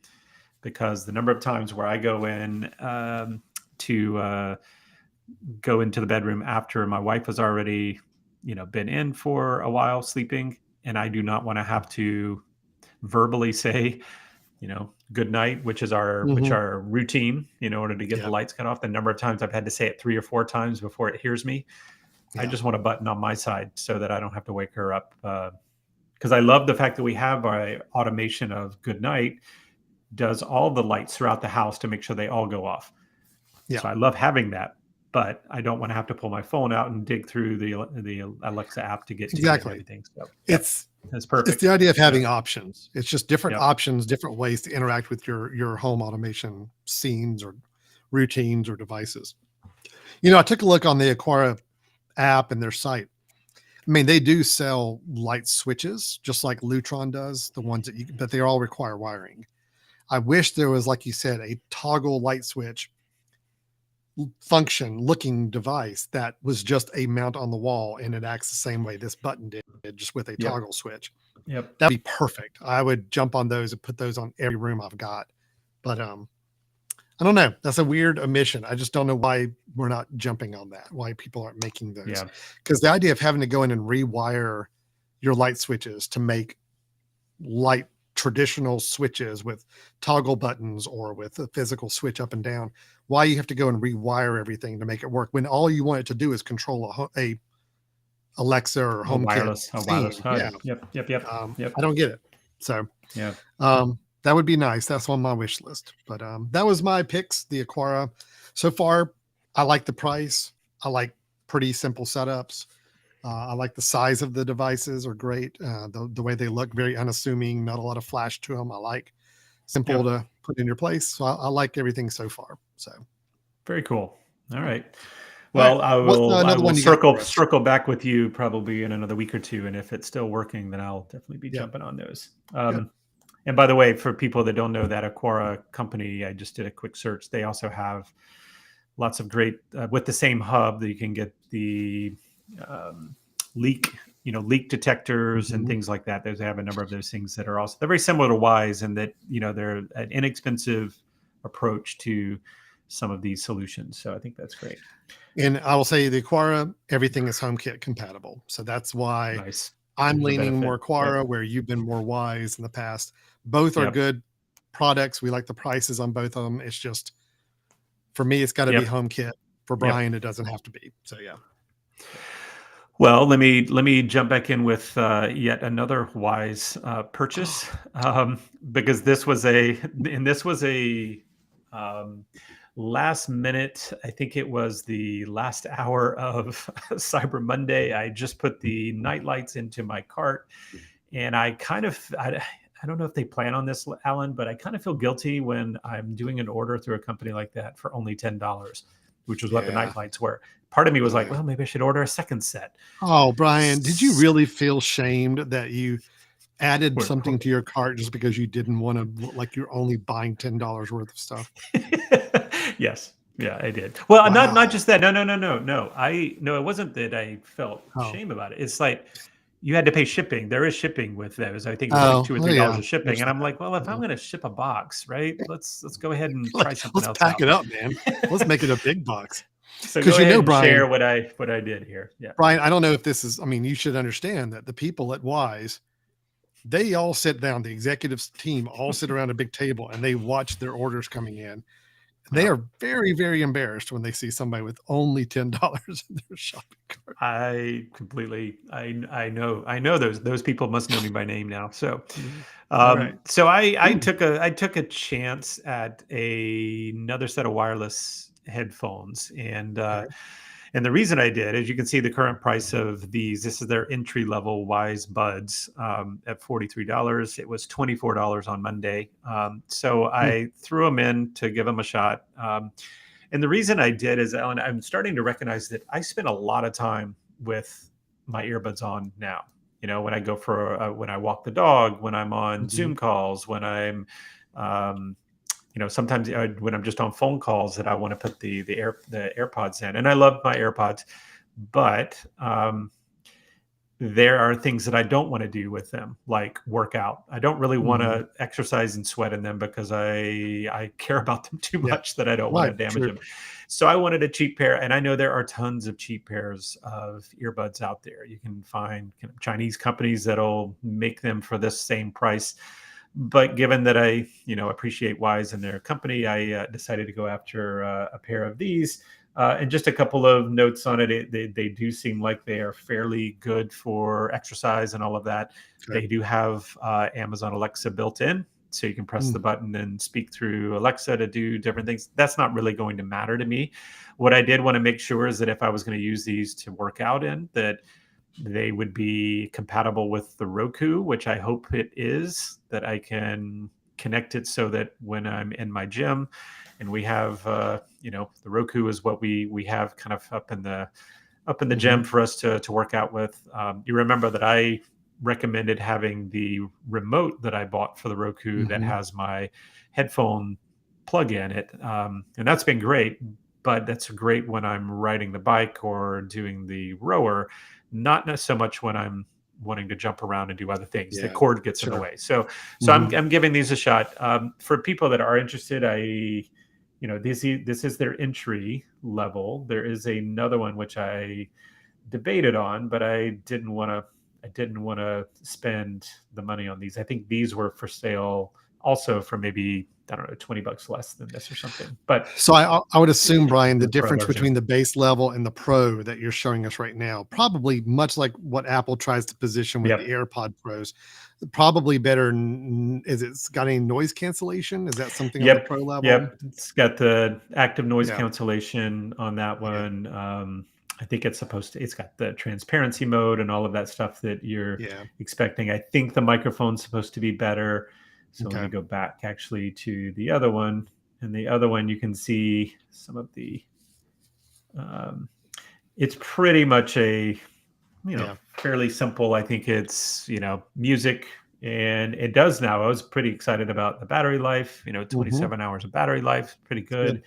because the number of times where I go in to go into the bedroom after my wife has already, been in for a while sleeping, and I do not want to have to verbally say, good night, which is Mhm. our routine, in order to get the Yeah. lights cut off. The number of times I've had to say it 3 or 4 times before it hears me. I Yeah. just want a button on my side so that I don't have to wake her up. Because I love the fact that we have our automation of good night does all the lights throughout the house to make sure they all go off. Yeah. So I love having that, but I don't want to have to pull my phone out and dig through the Alexa app to get to it and Exactly. everything. So It's that's It's perfect. the idea of Yeah. having options. It's just different Yep. options, different ways to interact with your home automation scenes or routines or devices. I took a look on the Aquara app and their site. I mean, they do sell light switches just like Lutron does, the ones but they all require wiring. I wish there was, like you said, a toggle light switch function looking device that was just a mount on the wall and it acts the same way this button did, just with a Yep. toggle switch. Yep. That'd be perfect. I would jump on those and put those on every room I've got. But I don't know. That's a weird omission. I just don't know why we're not jumping on that. Why people aren't making those? Yeah. Because the idea of having to go in and rewire your light switches to make light traditional switches with toggle buttons or with a physical switch up and down, why you have to go and rewire everything to make it work when all you want it to do is control a Alexa or HomeKit wireless scene. HUD. Yeah. Yep. I don't get it. So Yeah. that would be nice. That's on my wish list. But that was my picks. The Aquara. So far, I like the price. I like pretty simple setups. I like the size of the devices are great. The way they look, very unassuming, not a lot of flash to them. I like simple to put in your place. So I like everything so far. So Very cool. All right. All right. Well, I What's will another one you got for us? circle back with you probably in another week or two, and if it's still working, then I'll definitely be Yeah. jumping on those. Good. And by the way, for people that don't know, that Aquara company, I just did a quick search. They also have lots of great with the same hub that you can get the um, leak detectors and things like that. They have a number of those things that are also, they're very similar to Wise, and that they're an inexpensive approach to some of these solutions. So I think that's great. And I will say the Aquara, everything is HomeKit compatible. So that's why Nice. I'm There's a leaning benefit. more Aquara, Yep. where you've been more Wise in the past. Both are Yep. good products. We like the prices on both of them. It's just, for me, it's got to be Yep. HomeKit. For Brian, it doesn't have to be. So yeah. Well, let me jump back in with yet another Wise purchase, because this was a last minute. I think it was the last hour of Cyber Monday. I just put the night lights into my cart, and I don't know if they plan on this, Alan, but I kind of feel guilty when I'm doing an order through a company like that for only $10, which was what the night lights were. Part of me was like, well, maybe I should order a second set. Oh, Brian, did you really feel shamed that you added something to your cart just because you didn't want to, like, you're only buying $10 worth of stuff? Yes. Yeah, I did. Well, not Wow. just that. No. It wasn't that I felt Oh. shame about it. It's like you had to pay shipping. There is shipping with those. I think it was like $2 or $3 of shipping. And I'm like, well, if I'm going to ship a box, right? Let's go ahead and try something Let's else pack out. it up, man. Let's make it a big box. So go ahead and Brian, share what I did here. Yeah. Brian, I don't know if this is, I mean, you should understand that the people at Wise, they all sit down, the executives team all sit around a big table and they watch their orders coming in. They are very, very embarrassed when they see somebody with only $10 in their shopping cart. I completely, I know those people must know me by name now. So, All right. so I took a chance at another set of wireless headphones, and the reason I did is you can see the current price of these. This is their entry level Wise Buds at $43. It was $24 on Monday. So I threw them in to give them a shot. And the reason I did is, Ellen, I'm starting to recognize that I spend a lot of time with my earbuds on now. When I go for when I walk the dog, when I'm on Zoom calls, when I'm sometimes when I'm just on phone calls that I want to put the AirPods in, and I love my AirPods, but there are things that I don't want to do with them, like work out. I don't really want to exercise and sweat in them because I care about them too much that I don't want to damage them. So I wanted a cheap pair, and I know there are tons of cheap pairs of earbuds out there. You can find Chinese companies that'll make them for this same price. But given that I, appreciate Wise and their company, I decided to go after a pair of these. And just a couple of notes on it. They do seem like they are fairly good for exercise and all of that. Okay. They do have Amazon Alexa built in, so you can press the button and speak through Alexa to do different things. That's not really going to matter to me. What I did want to make sure is that if I was going to use these to work out in, that they would be compatible with the Roku, which I hope it is, that I can connect it so that when I'm in my gym and we have, the Roku is what we have kind of up in the gym for us to work out with. You remember that I recommended having the remote that I bought for the Roku that has my headphone plug in it. And that's been great, but that's great when I'm riding the bike or doing the rower, not so much when I'm wanting to jump around and do other things. The cord gets in the way. So I'm giving these a shot. For people that are interested, this is their entry level. There is another one which I debated on, but I didn't want to spend the money on these. I think these were for sale also for maybe, I don't know, $20 less than this or something. But so I would assume, Brian, the difference between the base level and the Pro that you're showing us right now, probably much like what Apple tries to position with the AirPod Pros, probably better. Is it's got any noise cancellation? Is that something on the Pro level? Yep. It's got the active noise cancellation on that one. I think it's got the transparency mode and all of that stuff that you're expecting. I think the microphone's supposed to be better. So let me go back actually to the other one. And the other one, you can see some of the, it's pretty much a, fairly simple. I think it's, music and it does now. I was pretty excited about the battery life. Mhm. 27 hours of battery life, pretty Good. good.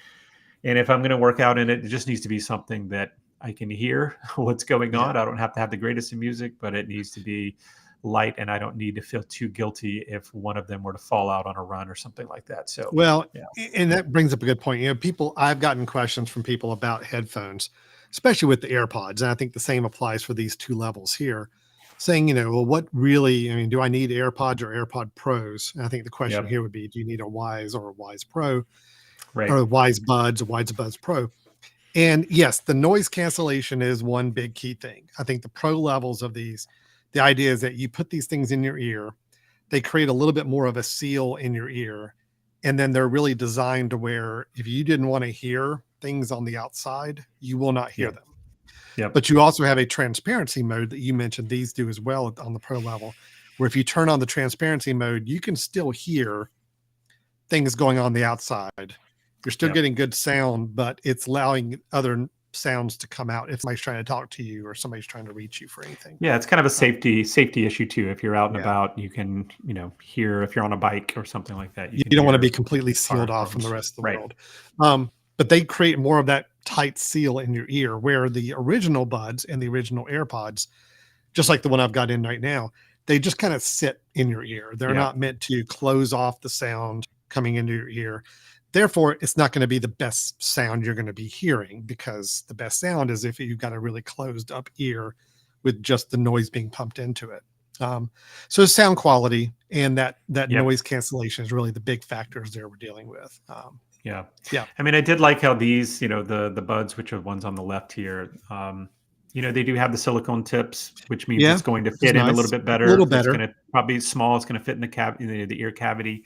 And if I'm going to work out in it, it just needs to be something that I can hear what's going Yeah. on. I don't have to have the greatest of music, but it needs to be light, and I don't need to feel too guilty if one of them were to fall out on a run or something like that. So, Well, yeah, and that brings up a good point. I've gotten questions from people about headphones, especially with the AirPods. And I think the same applies for these two levels here, saying, well, what really, do I need AirPods or AirPod Pros? And I think the question yep, here would be, do you need a Wise or a Wise Pro or right, a Wise Buds or Wise Buds Pro? And yes, the noise cancellation is one big key thing. I think the pro levels of these, the idea is that you put these things in your ear, they create a little bit more of a seal in your ear. And then they're really designed to where if you didn't want to hear things on the outside, you will not hear yep, them. yep, But you also have a transparency mode that you mentioned. These do as well on the pro level, where if you turn on the transparency mode, you can still hear things going on the outside. You're still yep. getting good sound, but it's allowing other sounds to come out if somebody's trying to talk to you or somebody's trying to reach you for anything. Yeah, it's kind of a Uh, safety issue too. If you're out and yeah. about, you can hear if you're on a bike or something like that. You You can don't want to be hear completely car sealed off from the horns. rest of the Right. world. But they create more of that tight seal in your ear, where the original buds and the original AirPods, just like the one I've got in right now, they just kind of sit in your ear. They're Yeah. not meant to close off the sound coming into your ear. Therefore, it's not going to be the best sound you're going to be hearing, because the best sound is if you've got a really closed up ear with just the noise being pumped into it. So sound quality and that Yep. noise cancellation is really the big factors there we're dealing with. Yeah. Yeah. I mean, I did like how these, the buds, which are ones on the left here, they do have the silicone tips, which means Yeah, it's going to which is fit in a nice. little bit A better. little It's better. going to probably small. It's going to fit in the ear cavity.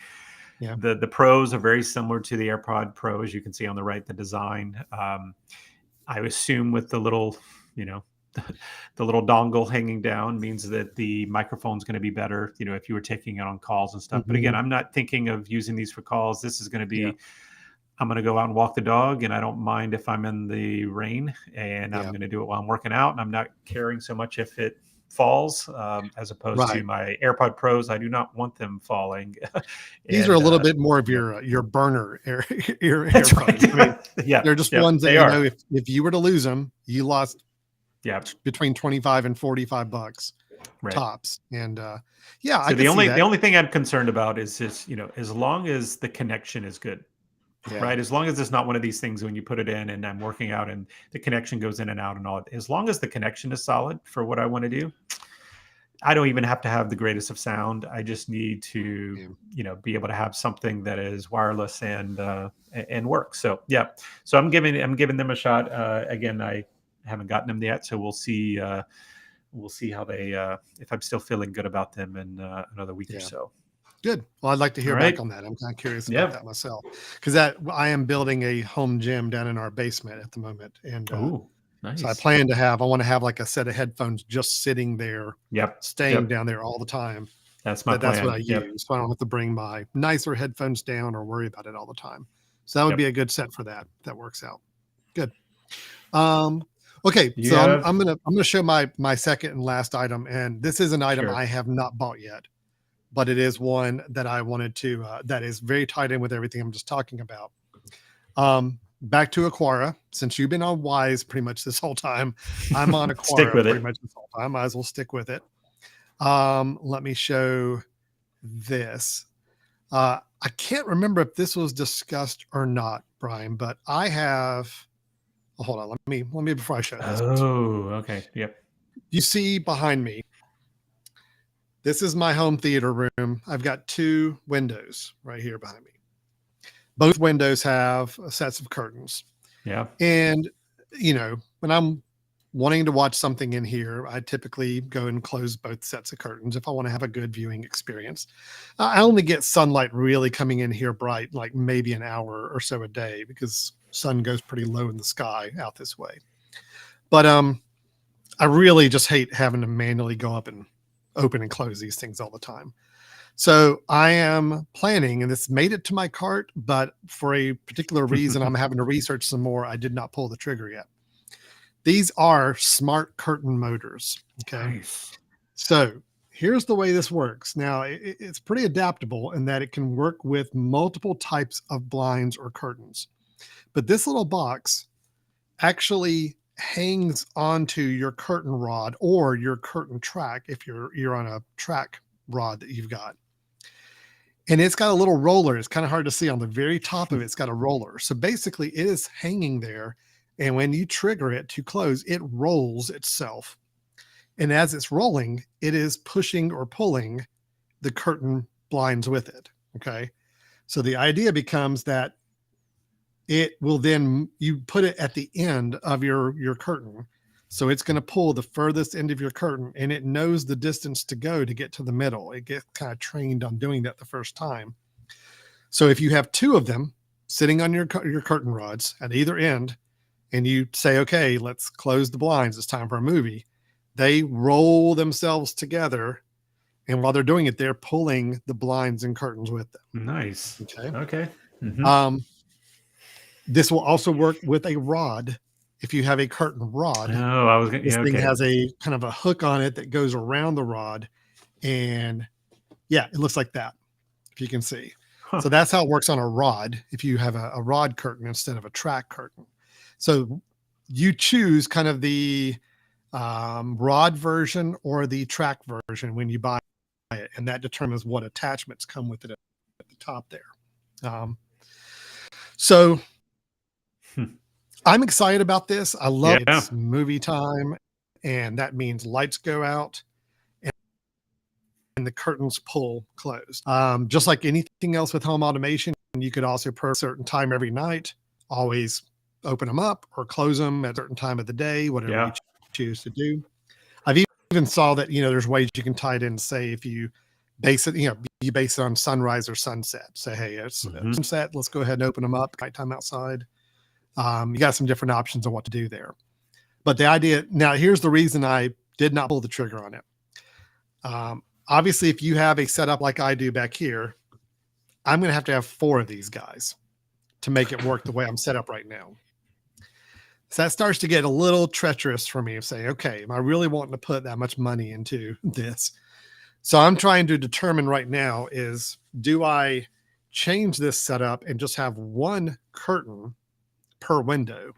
Yeah. The pros are very similar to the AirPod Pro, as you can see on the right, the design. I assume with the little, the little dongle hanging down means that the microphone's going to be better, if you were taking it on calls and stuff. But again, Mhm. I'm not thinking of using these for calls. This is going to Yeah. be, I'm going to go out and walk the dog, and I don't mind if I'm in the rain, and I'm Yeah. going to do it while I'm working out, and I'm not caring so much if it falls, as opposed to Right. my AirPod Pros. I do not want them falling. These are a and little bit more of yeah, your burner ear that's right. AirPods. Yeah, They're just yeah, ones that they are. if you were to lose them, you lost Yeah, between 25 and $45 right. tops. And yeah, I So could see the that. only thing I'm concerned about is just, as long as the connection is good, Yeah. right? As long as it's not one of these things when you put it in and I'm working out and the connection goes in and out and all, as long as the connection is solid for what I want to do, I don't even have to have the greatest of sound. I just need to, Yeah. be able to have something that is wireless and works. So yeah, so I'm giving them a shot. Again, I haven't gotten them yet, so we'll see. We'll see how they if I'm still feeling good about them in another week or Yeah. so. Good. Well, I'd like to All hear right. back on that. I'm kind of curious about Yeah. that myself, because I am building a home gym down in our basement at the moment. And Oh, so I nice. want to have like a set of headphones just sitting there, Yep. staying Yep. down there all the time. That's my That's what I plan. Yep. use. So I don't have to bring my nicer headphones down or worry about it all the time. So that would Yep. be a good set for that. That works out. Good. Okay. You So have I'm gonna show my second and last item, and this is an item sure. I have not bought yet, but it is one that I wanted to that is very tied in with everything I'm just talking about. Back to Aquara. Since you've been on Wise pretty much this whole time, I'm on Stick Aquara with pretty it. much this whole time. Might as well stick with it. Let me show this. I can't remember if this was discussed or not, Brian, but I have. Oh, hold on. Let me before I show this. Oh, okay. Yep. You see behind me. This is my home theater room. I've got two windows right here behind me. Both windows have sets of curtains. Yeah. And, when I'm wanting to watch something in here, I typically go and close both sets of curtains if I want to have a good viewing experience. I only get sunlight really coming in here bright, like maybe an hour or so a day, because sun goes pretty low in the sky out this way. But I really just hate having to manually go up and open and close these things all the time. So I am planning, and this made it to my cart, but for a particular reason, I'm having to research some more. I did not pull the trigger yet. These are smart curtain motors. Okay. Nice. So here's the way this works. Now, it's pretty adaptable in that it can work with multiple types of blinds or curtains. But this little box actually hangs onto your curtain rod or your curtain track if you're on a track rod that you've got. And it's got a little roller. It's kind of hard to see on the very top of it. It's got a roller. So basically it is hanging there. And when you trigger it to close, it rolls itself. And as it's rolling, it is pushing or pulling the curtain blinds with it. Okay. So the idea becomes that it will then, you put it at the end of your curtain. So it's going to pull the furthest end of your curtain, and it knows the distance to go to get to the middle. It gets kind of trained on doing that the first time. So if you have two of them sitting on your curtain rods at either end, and you say, okay, let's close the blinds, it's time for a movie, they roll themselves together. And while they're doing it, they're pulling the blinds and curtains with them. Nice. Okay. Mm-hmm. This will also work with a rod. If you have a curtain rod, this thing has a kind of a hook on it that goes around the rod. And yeah, it looks like that, if you can see. Huh. So that's how it works on a rod, if you have a rod curtain instead of a track curtain. So you choose kind of the rod version or the track version when you buy it, and that determines what attachments come with it at the top there. So I'm excited about this. I love it. It's movie time, and that means lights go out and the curtains pull closed. Just like anything else with home automation, you could also per a certain time every night, always open them up or close them at a certain time of the day, whatever you choose to do. I've even saw that, there's ways you can tie it in, say, if you base it, you base it on sunrise or sunset. Say, hey, it's sunset, let's go ahead and open them up, nighttime outside. You got some different options on what to do there. But the idea, now here's the reason I did not pull the trigger on it. Obviously, if you have a setup like I do back here, I'm going to have 4 of these guys to make it work the way I'm set up right now. So that starts to get a little treacherous for me of saying, okay, am I really wanting to put that much money into this? So I'm trying to determine right now is, do I change this setup and just have one curtain per window?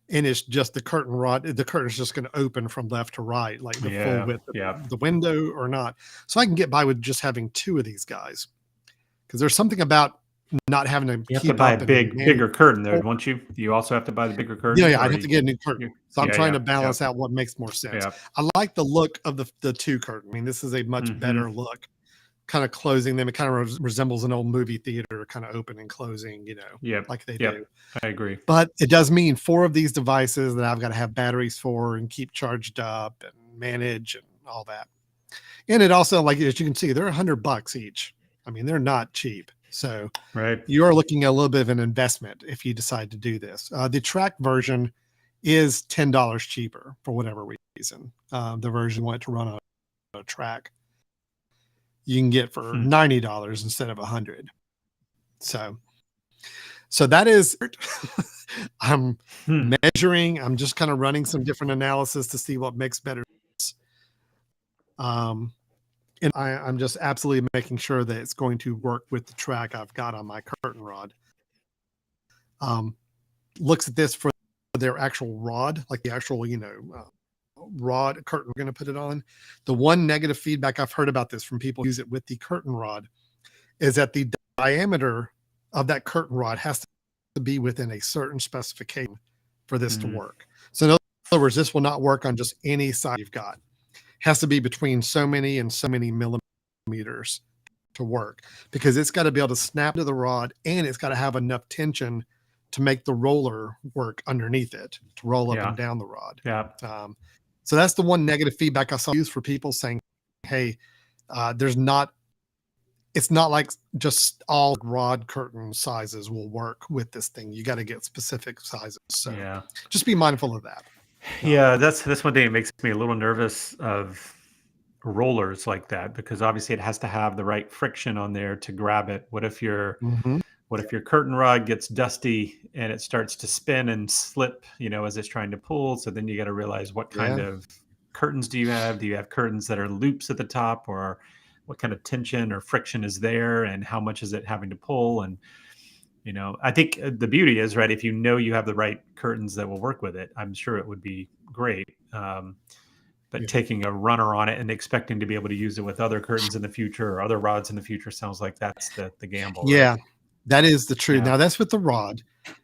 And it's just the curtain rod, the curtain is just going to open from left to right, like the full width of the window, or not. So I can get by with just having 2 of these guys. Because there's something about not having to you have to buy a bigger curtain there, don't you? You also have to buy the bigger curtain. Yeah, I'd have to get a new curtain. So I'm trying to balance out what makes more sense. I like the look of the 2 curtain. I mean, this is a much better look. Kind of closing them, it kind of resembles an old movie theater, kind of open and closing, like they do. I agree. But it does mean 4 of these devices that I've got to have batteries for and keep charged up and manage and all that. And it also, like, as you can see, they're $100 each. I mean, they're not cheap. So you are looking at a little bit of an investment if you decide to do this. The track version is $10 cheaper for whatever reason. The version went to run on a track. You can get for $90 instead of $100. So that is, I'm measuring, I'm just kind of running some different analysis to see what makes better sense. And I'm just absolutely making sure that it's going to work with the track I've got on my curtain rod. Looks at this for their actual rod, like the actual, rod curtain we're going to put it on. The one negative feedback I've heard about this from people who use it with the curtain rod is that the diameter of that curtain rod has to be within a certain specification for this to work. So in other words, this will not work on just any side you've got. Has to be between so many and so many millimeters to work, because it's got to be able to snap to the rod, and it's got to have enough tension to make the roller work underneath it to roll up and down the rod. So that's the one negative feedback I saw used for people saying, hey, it's not like just all rod curtain sizes will work with this thing. You got to get specific sizes. So just be mindful of that. That's one thing that makes me a little nervous of rollers like that, because obviously it has to have the right friction on there to grab it. What if your curtain rod gets dusty and it starts to spin and slip, as it's trying to pull? So then you got to realize what kind of curtains do you have? Do you have curtains that are loops at the top, or what kind of tension or friction is there, and how much is it having to pull? And I think the beauty is, right, if you have the right curtains that will work with it, I'm sure it would be great. But Yeah. taking a runner on it and expecting to be able to use it with other curtains in the future or other rods in the future sounds like that's the gamble, right? Yeah, that is the truth. Yeah. Now that's with the rod.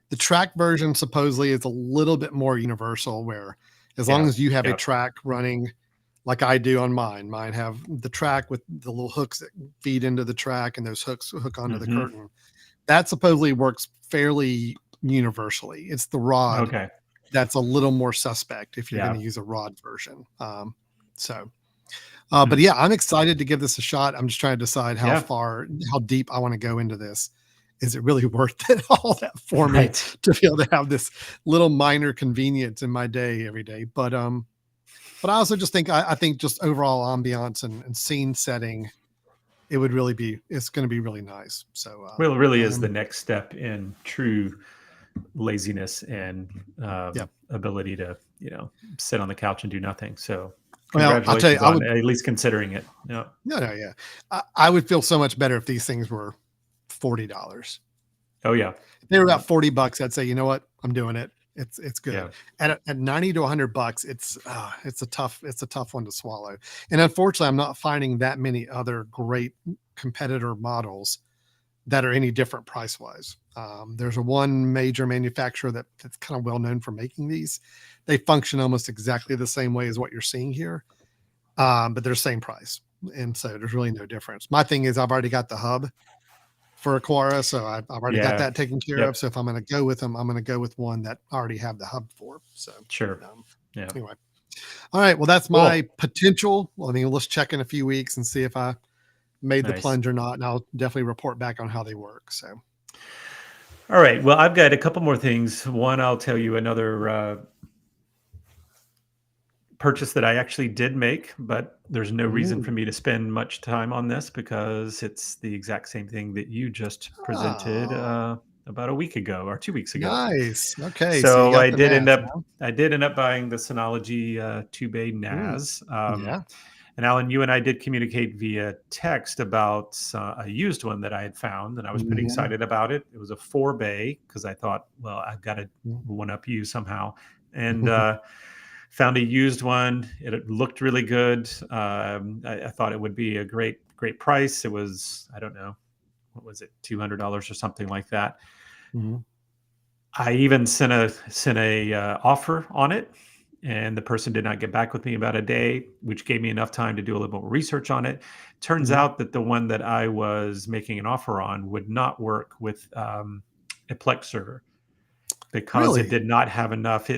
The track version supposedly is a little bit more universal, where as long Yeah. as you have a Yeah. track running like I do on mine have the track with the little hooks that feed into the track, and those hooks hook onto the Mhm. curtain. That supposedly works fairly universally. It's the rod Okay. that's a little more suspect if you're Yeah. going to use a rod version. So Hmm. but yeah, I'm excited to give this a shot. I'm just trying to decide how Yeah. how deep I want to go into this. Is it really worth it, all that for me, Right. to be able to have this little minor convenience in my day every day? But I also just think, I think just overall ambiance and scene setting, it's going to be really nice. So Well, it really is the next step in true laziness and Yeah. ability to, sit on the couch and do nothing. So Well, I'll tell you, congratulations on at least considering it. Yeah. no, yeah, I would feel so much better if these things were $40. Oh yeah. If they were about $40, I'd say, you know what, I'm doing it. It's good. Yeah. At 90 to $100, it's a tough one to swallow. And unfortunately, I'm not finding that many other great competitor models that are any different price wise. There's one major manufacturer that's kind of well known for making these. They function almost exactly the same way as what you're seeing here, but they're the same price, and so there's really no difference. My thing is, I've already got the hub for Aquara, so I've already got Yeah. that taken care Yep. of. So if I'm going to go with them, I'm going to go with one that I already have the hub for. So Sure. um, Yeah. anyway, all right. Well, that's Cool. my potential. Well, I mean, let's check in a few weeks and see if I made the Nice. plunge or not, and I'll definitely report back on how they work. So All right. Well, I've got a couple more things. One, I'll tell you another purchase that I actually did make, but there's no reason for me to spend much time on this because it's the exact same thing that you just presented Oh, about a week ago or 2 weeks ago. nice. Okay, so you So got the NAS, huh? I did end up buying the Synology 2-bay Mm, NAS. yeah. And Alan, you and I did communicate via text about a used one that I had found, and I was pretty Mhm. excited about it. It was a 4-bay because I thought, well, I've got to one up you somehow, and found a used one. It looked really good. I thought it would be a great price. It was, I don't know, what was it, $200 or something like that. Mhm. I even sent a offer on it, and the person did not get back with me about a day, which gave me enough time to do a little more research on it. Turns Mhm. out that the one that I was making an offer on would not work with a Plex server because it Really? did not have enough.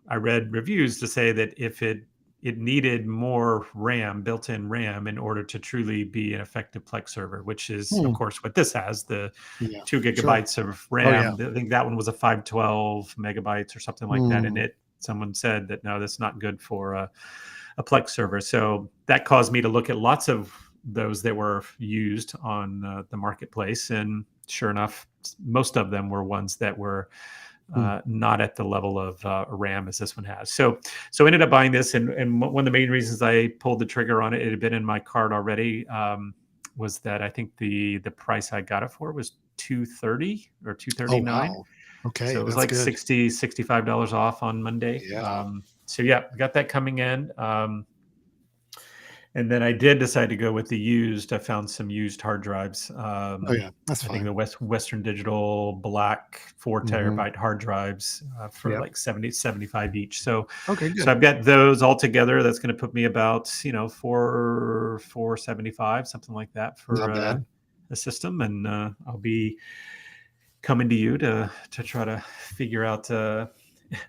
I read reviews to say that if it needed more RAM, built-in RAM, in order to truly be an effective Plex server, which is, of Hmm. course, what this has, the Yeah. 2 Sure. gigabytes of Oh, yeah. RAM. I think that one was a 512 megabytes or something like that. And Mm. someone said that, no, that's not good for a Plex server. So that caused me to look at lots of those that were used on the marketplace. And sure enough, most of them were ones that were Mm. not at the level of RAM as this one has. So I ended up buying this, and one of the main reasons I pulled the trigger on it, it had been in my cart already, was that I think the price I got it for was 230 or Oh, 239. wow. Okay, So it was that's like good. $65 off on Monday. Yeah. So yeah, got that coming in. And then I did decide to go with the used. I found some used hard drives. Oh, yeah. That's I think fine. the Western Digital black 4 Mhm. terabyte hard drives for Yep. like 75 each. So Okay, I've good. got those all together. That's going to put me about, 475, something like that for Not bad. a system. And I'll be coming to you to try to figure out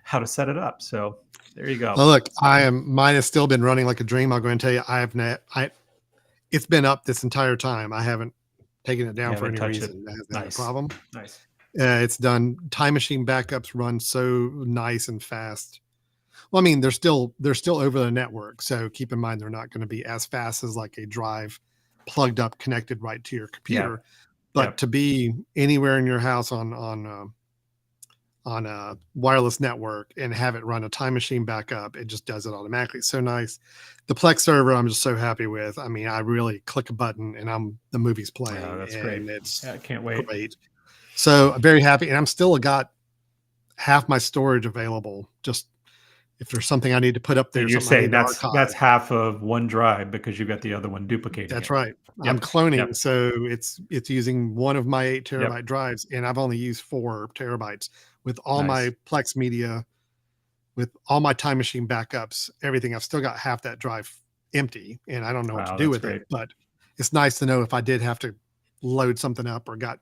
how to set it up. So there you go. Well, look, mine has still been running like a dream. I'll go and tell you, it's been up this entire time. I haven't taken it You down for haven't any touched it. reason. That hasn't been a Nice. problem. Nice. It's done. Time Machine backups run so nice and fast. Well, I mean, they're still over the network, so keep in mind they're not going to be as fast as like a drive plugged up, connected right to your Yeah. computer. But Yep. to be anywhere in your house on on a wireless network and have it run a Time Machine backup. It just does it automatically. It's so nice. The Plex server, I'm just so happy with. I mean, I really click a button and the movie's playing. Oh, that's and great. It's I can't wait. great. So I'm very happy, and I'm still got half my storage available. Just if there's something I need to put up there, And you're something I saying need to that's archive. half of one drive because you've got the other one duplicating That's it. right. Yep. I'm cloning, Yep. so it's using one of my 8 terabyte Yep. drives, and I've only used 4 terabytes with all Nice. my Plex media, with all my Time Machine backups, everything. I've still got half that drive empty, and I don't know what Wow, to do that's with great. it. But it's nice to know if I did have to load something up or got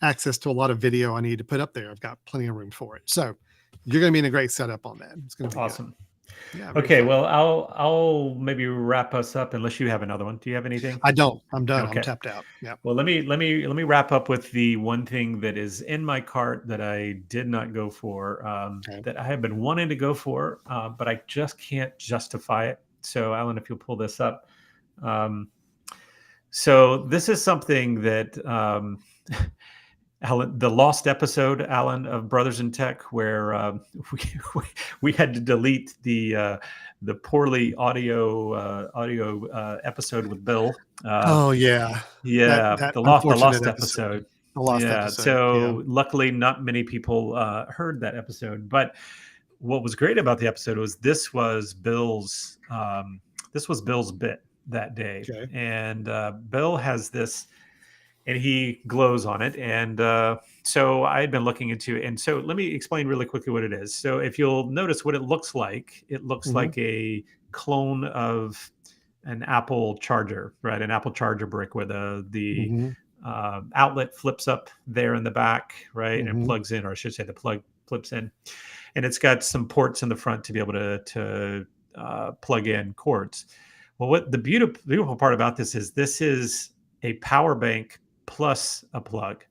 access to a lot of video I need to put up there, I've got plenty of room for it. So you're going to be in a great setup on that. It's going to be Awesome. good. Yeah. very Okay, fun. well, I'll maybe wrap us up unless you have another one. Do you have anything? I don't. I'm done. Okay. I'm tapped out. Yeah. Well, let me wrap up with the one thing that is in my cart that I did not go for, Okay. that I have been wanting to go for, but I just can't justify it. So, Alan, if you'll pull this up. So this is something that Alan, the lost episode, Alan, of Brothers in Tech, where we had to delete the poorly audio episode with Bill. Oh yeah. Yeah, That the unfortunate lost episode. The lost Yeah. episode. So luckily, not many people heard that episode. But what was great about the episode was this was Bill's bit that day, Okay. and Bill has this, and he glows on it. And so I had been looking into it. And so let me explain really quickly what it is. So if you'll notice what it looks like like a clone of an Apple charger, right? An Apple charger brick where the outlet flips up there in the back, right? And plugs in, or I should say the plug flips in. And it's got some ports in the front to be able to plug in cords. Well, what the beautiful part about this is a power bank plus a plug.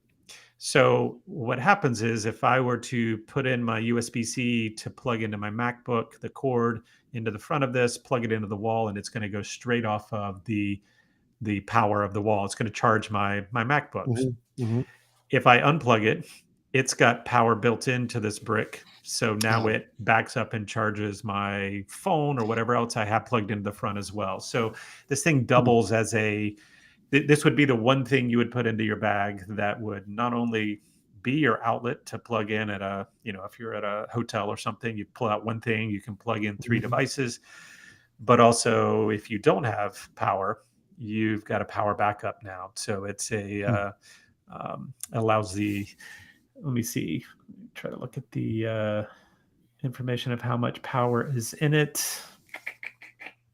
So what happens is if I were to put in my USB-C to plug into my MacBook, the cord into the front of this, plug it into the wall, and it's going to go straight off of the power of the wall. It's going to charge my MacBooks. If I unplug it, it's got power built into this brick. So now it backs up and charges my phone or whatever else I have plugged into the front as well. So this thing doubles as this would be the one thing you would put into your bag that would not only be your outlet to plug in at if you're at a hotel or something, you pull out one thing, you can plug in 3 devices, but also if you don't have power, you've got a power backup now. So it's allows let me see, try to look at the information of how much power is in it.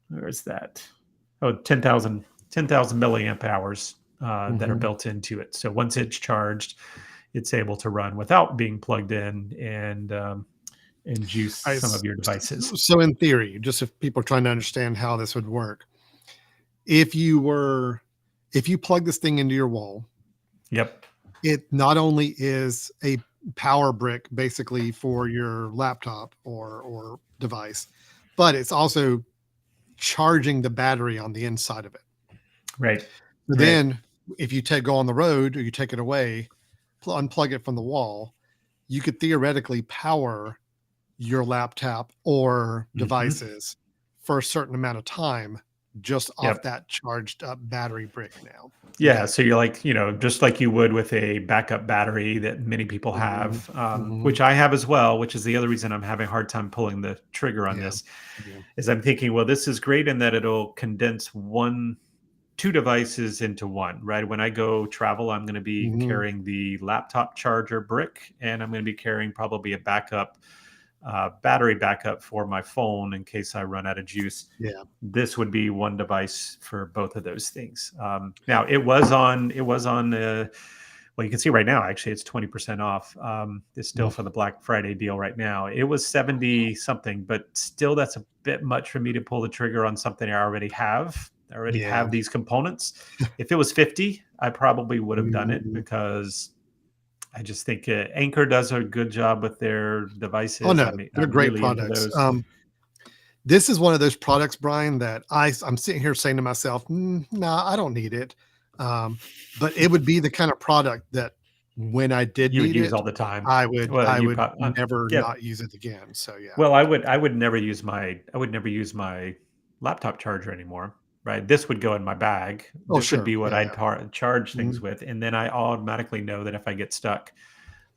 Where is that? Oh, 10,000 milliamp hours that are built into it. So once it's charged, it's able to run without being plugged in and juice some of your devices. So in theory, just if people are trying to understand how this would work, if you plug this thing into your wall, yep, it not only is a power brick basically for your laptop or device, but it's also charging the battery on the inside of it. Right. Then if you go on the road or you take it away, unplug it from the wall, you could theoretically power your laptop or devices for a certain amount of time just off that charged up battery brick now. Yeah. So you're like, just like you would with a backup battery that many people have, which I have as well, which is the other reason I'm having a hard time pulling the trigger on this, is I'm thinking, well, this is great in that it'll condense 2 devices into one, right? When I go travel, I'm going to be carrying the laptop charger brick, and I'm going to be carrying probably a backup battery backup for my phone in case I run out of juice. Yeah. This would be one device for both of those things. Now it was on, well, you can see right now, actually it's 20% off. It's still for the Black Friday deal right now. It was 70 something, but still that's a bit much for me to pull the trigger on something I already have. I already have these components. If it was 50, I probably would have done it because I just think Anchor does a good job with their devices. Oh no, they're great products. This is one of those products, Brian, that I'm sitting here saying to myself, nah, I don't need it. But it would be the kind of product that when I did You would need use it, all the time. I would Well, I you would probably, never yeah. not use it again. So yeah. Well, I would never use my laptop charger anymore, right? This would go in my bag. Oh This would sure. be what Yeah, I'd yeah. charge things Mhm. with, and then I automatically know that if I get stuck,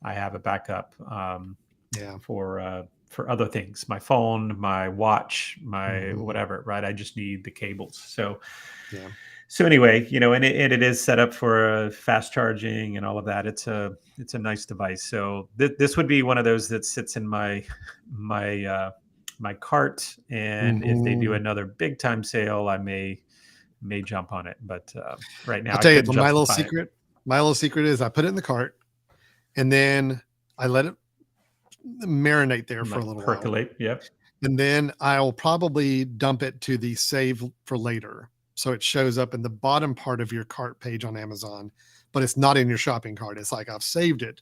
I have a backup Yeah. for other things, my phone, my watch, my Mhm. whatever, right? I just need the cables. Yeah. So anyway, and it is set up for fast charging and all of that. It's a nice device. So this would be one of those that sits in my cart, and if they do Mhm. another big time sale, I may jump on it. But right now, I'll I tell you couldn't the justify it. my little secret is I put it in the cart and then I let it marinate there for a Like little while. percolate. Yep. And then I'll probably dump it to the save for later. So it shows up in the bottom part of your cart page on Amazon, but it's not in your shopping cart. It's like I've saved it.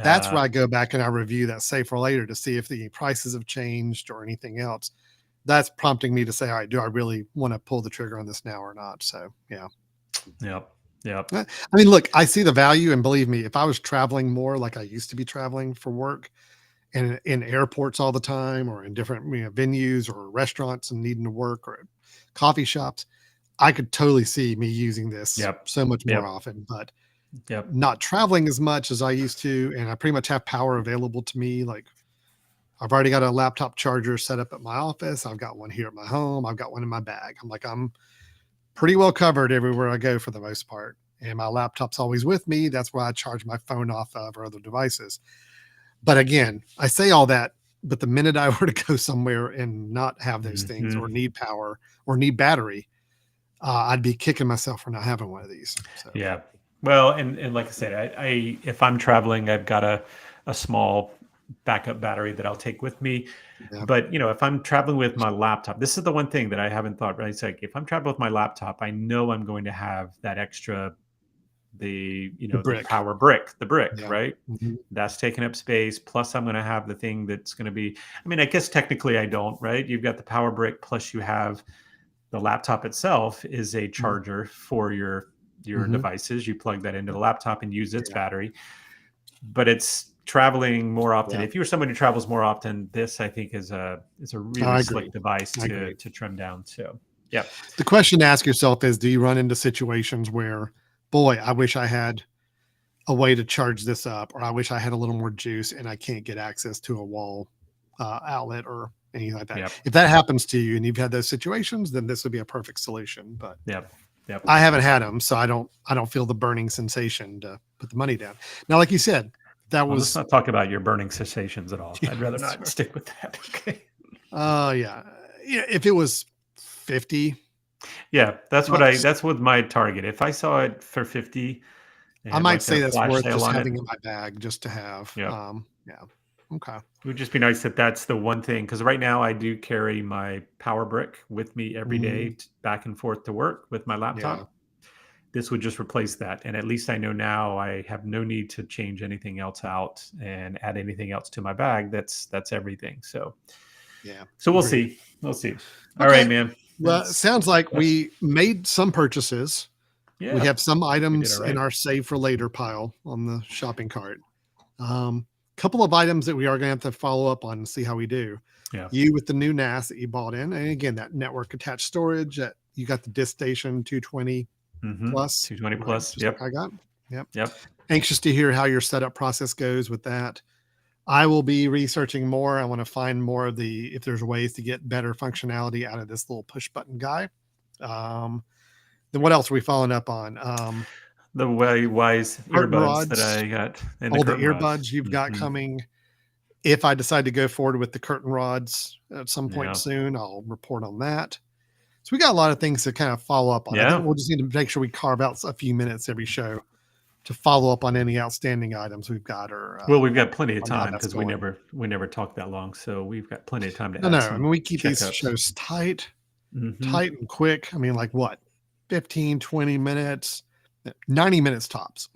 That's where Uh, I go back and I review that save for later to see if the prices have changed or anything else. That's prompting me to say, all right, do I really want to pull the trigger on this now or not? So yeah. yep. Yep. I mean, look, I see the value, and believe me, if I was traveling more like I used to be traveling for work and in airports all the time or in different venues or restaurants and needing to work or coffee shops, I could totally see me using this Yep. so much more Yep. often. But Yep. not traveling as much as I used to, and I pretty much have power available to me. Like I've already got a laptop charger set up at my office. I've got one here at my home. I've got one in my bag. I'm pretty well covered everywhere I go for the most part. And my laptop's always with me. That's where I charge my phone off of or other devices. But again, I say all that, but the minute I were to go somewhere and not have those things Hmm. or need power or need battery, I'd be kicking myself for not having one of these. So Yeah. Well, and like I said, I if I'm traveling, I've got a small backup battery that I'll take with me. yeah, But if I'm traveling with my laptop, this is the one thing that I haven't thought, right? It's like if I'm traveling with my laptop, I know I'm going to have that extra, the the brick. power brick, the brick, Yeah. right? Mhm. That's taking up space. Plus, I'm going to have the thing that's going to be. I mean, I guess technically I don't, right? You've got the power brick, plus you have the laptop itself is a Mhm. charger for your Mhm. devices. You plug that into the laptop and use its Yeah. battery. But it's traveling more often. Yeah. If you're someone who travels more often, this I think is a really I slick agree. device I to agree. to trim down. So, yeah, The question to ask yourself is, do you run into situations where, boy, I wish I had a way to charge this up, or I wish I had a little more juice and I can't get access to a wall outlet or anything like that. yep, If that happens to you and you've had those situations, then this would be a perfect solution. But yep, yep. I haven't had them, so I don't feel the burning sensation to put the money down. Now, like you said, that Well, let's was not talk about your burning sensations at all. yeah, I'd rather not sure. stick with that. Okay. Yeah. Yeah. If it was 50 Yeah, bucks, that's what my target. If I saw it for 50 I and might like say a that's flash worth sale just on it, having in my bag just to have. yeah. Yeah. Okay. It would just be nice that that's the one thing, because right now I do carry my power brick with me every day Mhm. back and forth to work with my Yeah. laptop. This would just replace that. And at least I know now I have no need to change anything else out and add anything else to my bag. That's everything. So Yeah. so we'll Agreed. see. We'll see. All right, Okay. man. Well, it That's sounds like that's we made some purchases. We yeah. have some I think we did all items in right. our save for later pile on the shopping cart. Couple of items that we are going to have to follow up on and see how we do. Yeah. You with the new NAS that you bought in, and again that network attached storage that you got the disk station 220 Mm-hmm. plus, 220 right? plus. Just like Yep. I got. Yep. Yep. Anxious to hear how your setup process goes with that. I will be researching more. I want to find more of if there's ways to get better functionality out of this little push button guy. Um, then what else are we following up on? The wise Curtain earbuds that rods, I got and the all the curtain rods. earbuds you've got Hmm. coming. If I decide to go forward with the curtain rods at some point Yeah. soon, I'll report on that. So we got a lot of things to kind of follow up on. I think Yeah. we'll just need to make sure we carve out a few minutes every show to follow up on any outstanding items we've got or Well, we've got plenty of on how time that's because we going. never talked that long, so we've got plenty of time to No, add I some mean, we keep these checkups. shows tight, Hmm. tight and quick. I mean, like what? 15, 20 minutes, 90 minutes tops.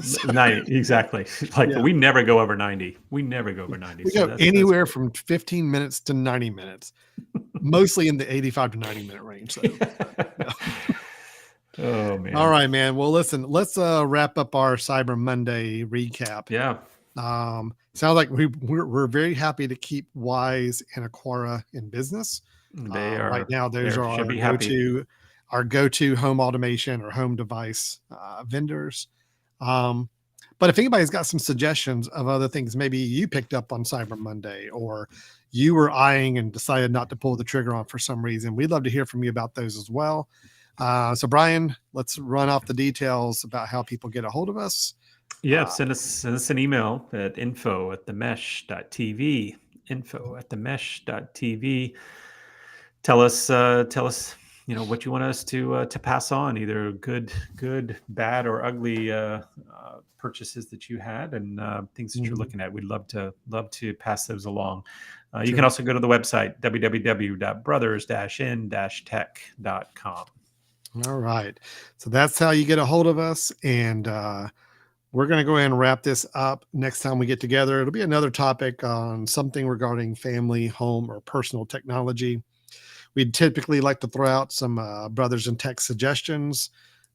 So, 90, exactly. Like yeah. we never go over 90. We never go over 90. We So go that's anywhere great. from 15 minutes to 90 minutes, mostly in the 85 to 90 minute range. So, yeah. Oh man. All right, man. Well, listen, let's wrap up our Cyber Monday recap. Yeah. Sounds like we're very happy to keep Wise and Aquara in business. They Right are. now, those are Should be happy. our go-to home automation or home device vendors. But if anybody's got some suggestions of other things, maybe you picked up on Cyber Monday or you were eyeing and decided not to pull the trigger on for some reason, we'd love to hear from you about those as well. So Brian, let's run off the details about how people get a hold of us. Yeah, send us an email at info@themesh.tv. Info@themesh.tv. Tell us what you want us to pass on, either good, bad, or ugly purchases that you had and things that you're looking at. We'd love to pass those along. You can also go to the website www.brothers-in-tech.com. All right. So that's how you get a hold of us. And we're going to go ahead and wrap this up. Next time we get together, it'll be another topic on something regarding family, home, or personal technology. We'd typically like to throw out some Brothers in Tech suggestions.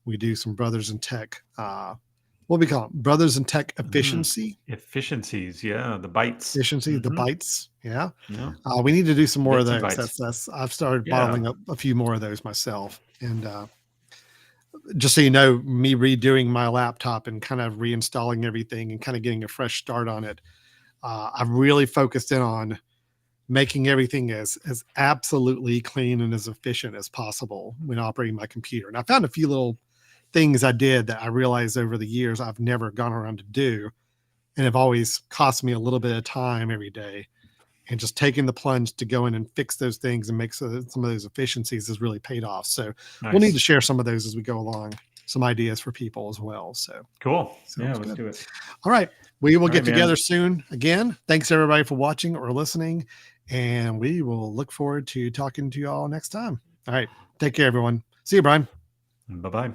We do some Brothers in Tech, what we call it, Brothers in Tech efficiency. Efficiencies, yeah, the bites. Efficiency, the bites, yeah. Yeah. We need to do some more of those. Bites. That's I've started bottling up a few more of those myself. And just so you know, me redoing my laptop and kind of reinstalling everything and kind of getting a fresh start on it, I've really focused in on making everything as absolutely clean and as efficient as possible when operating my computer. And I found a few little things I did that I realized over the years I've never gone around to do, and have always cost me a little bit of time every day. And just taking the plunge to go in and fix those things and make some of those efficiencies has really paid off. So we'll need to share some of those as we go along, some ideas for people as well. So cool. Yeah, let's do it. All right. We will get together soon again. Thanks everybody for watching or listening. And we will look forward to talking to you all next time. All right. Take care, everyone. See you, Brian. Bye-bye.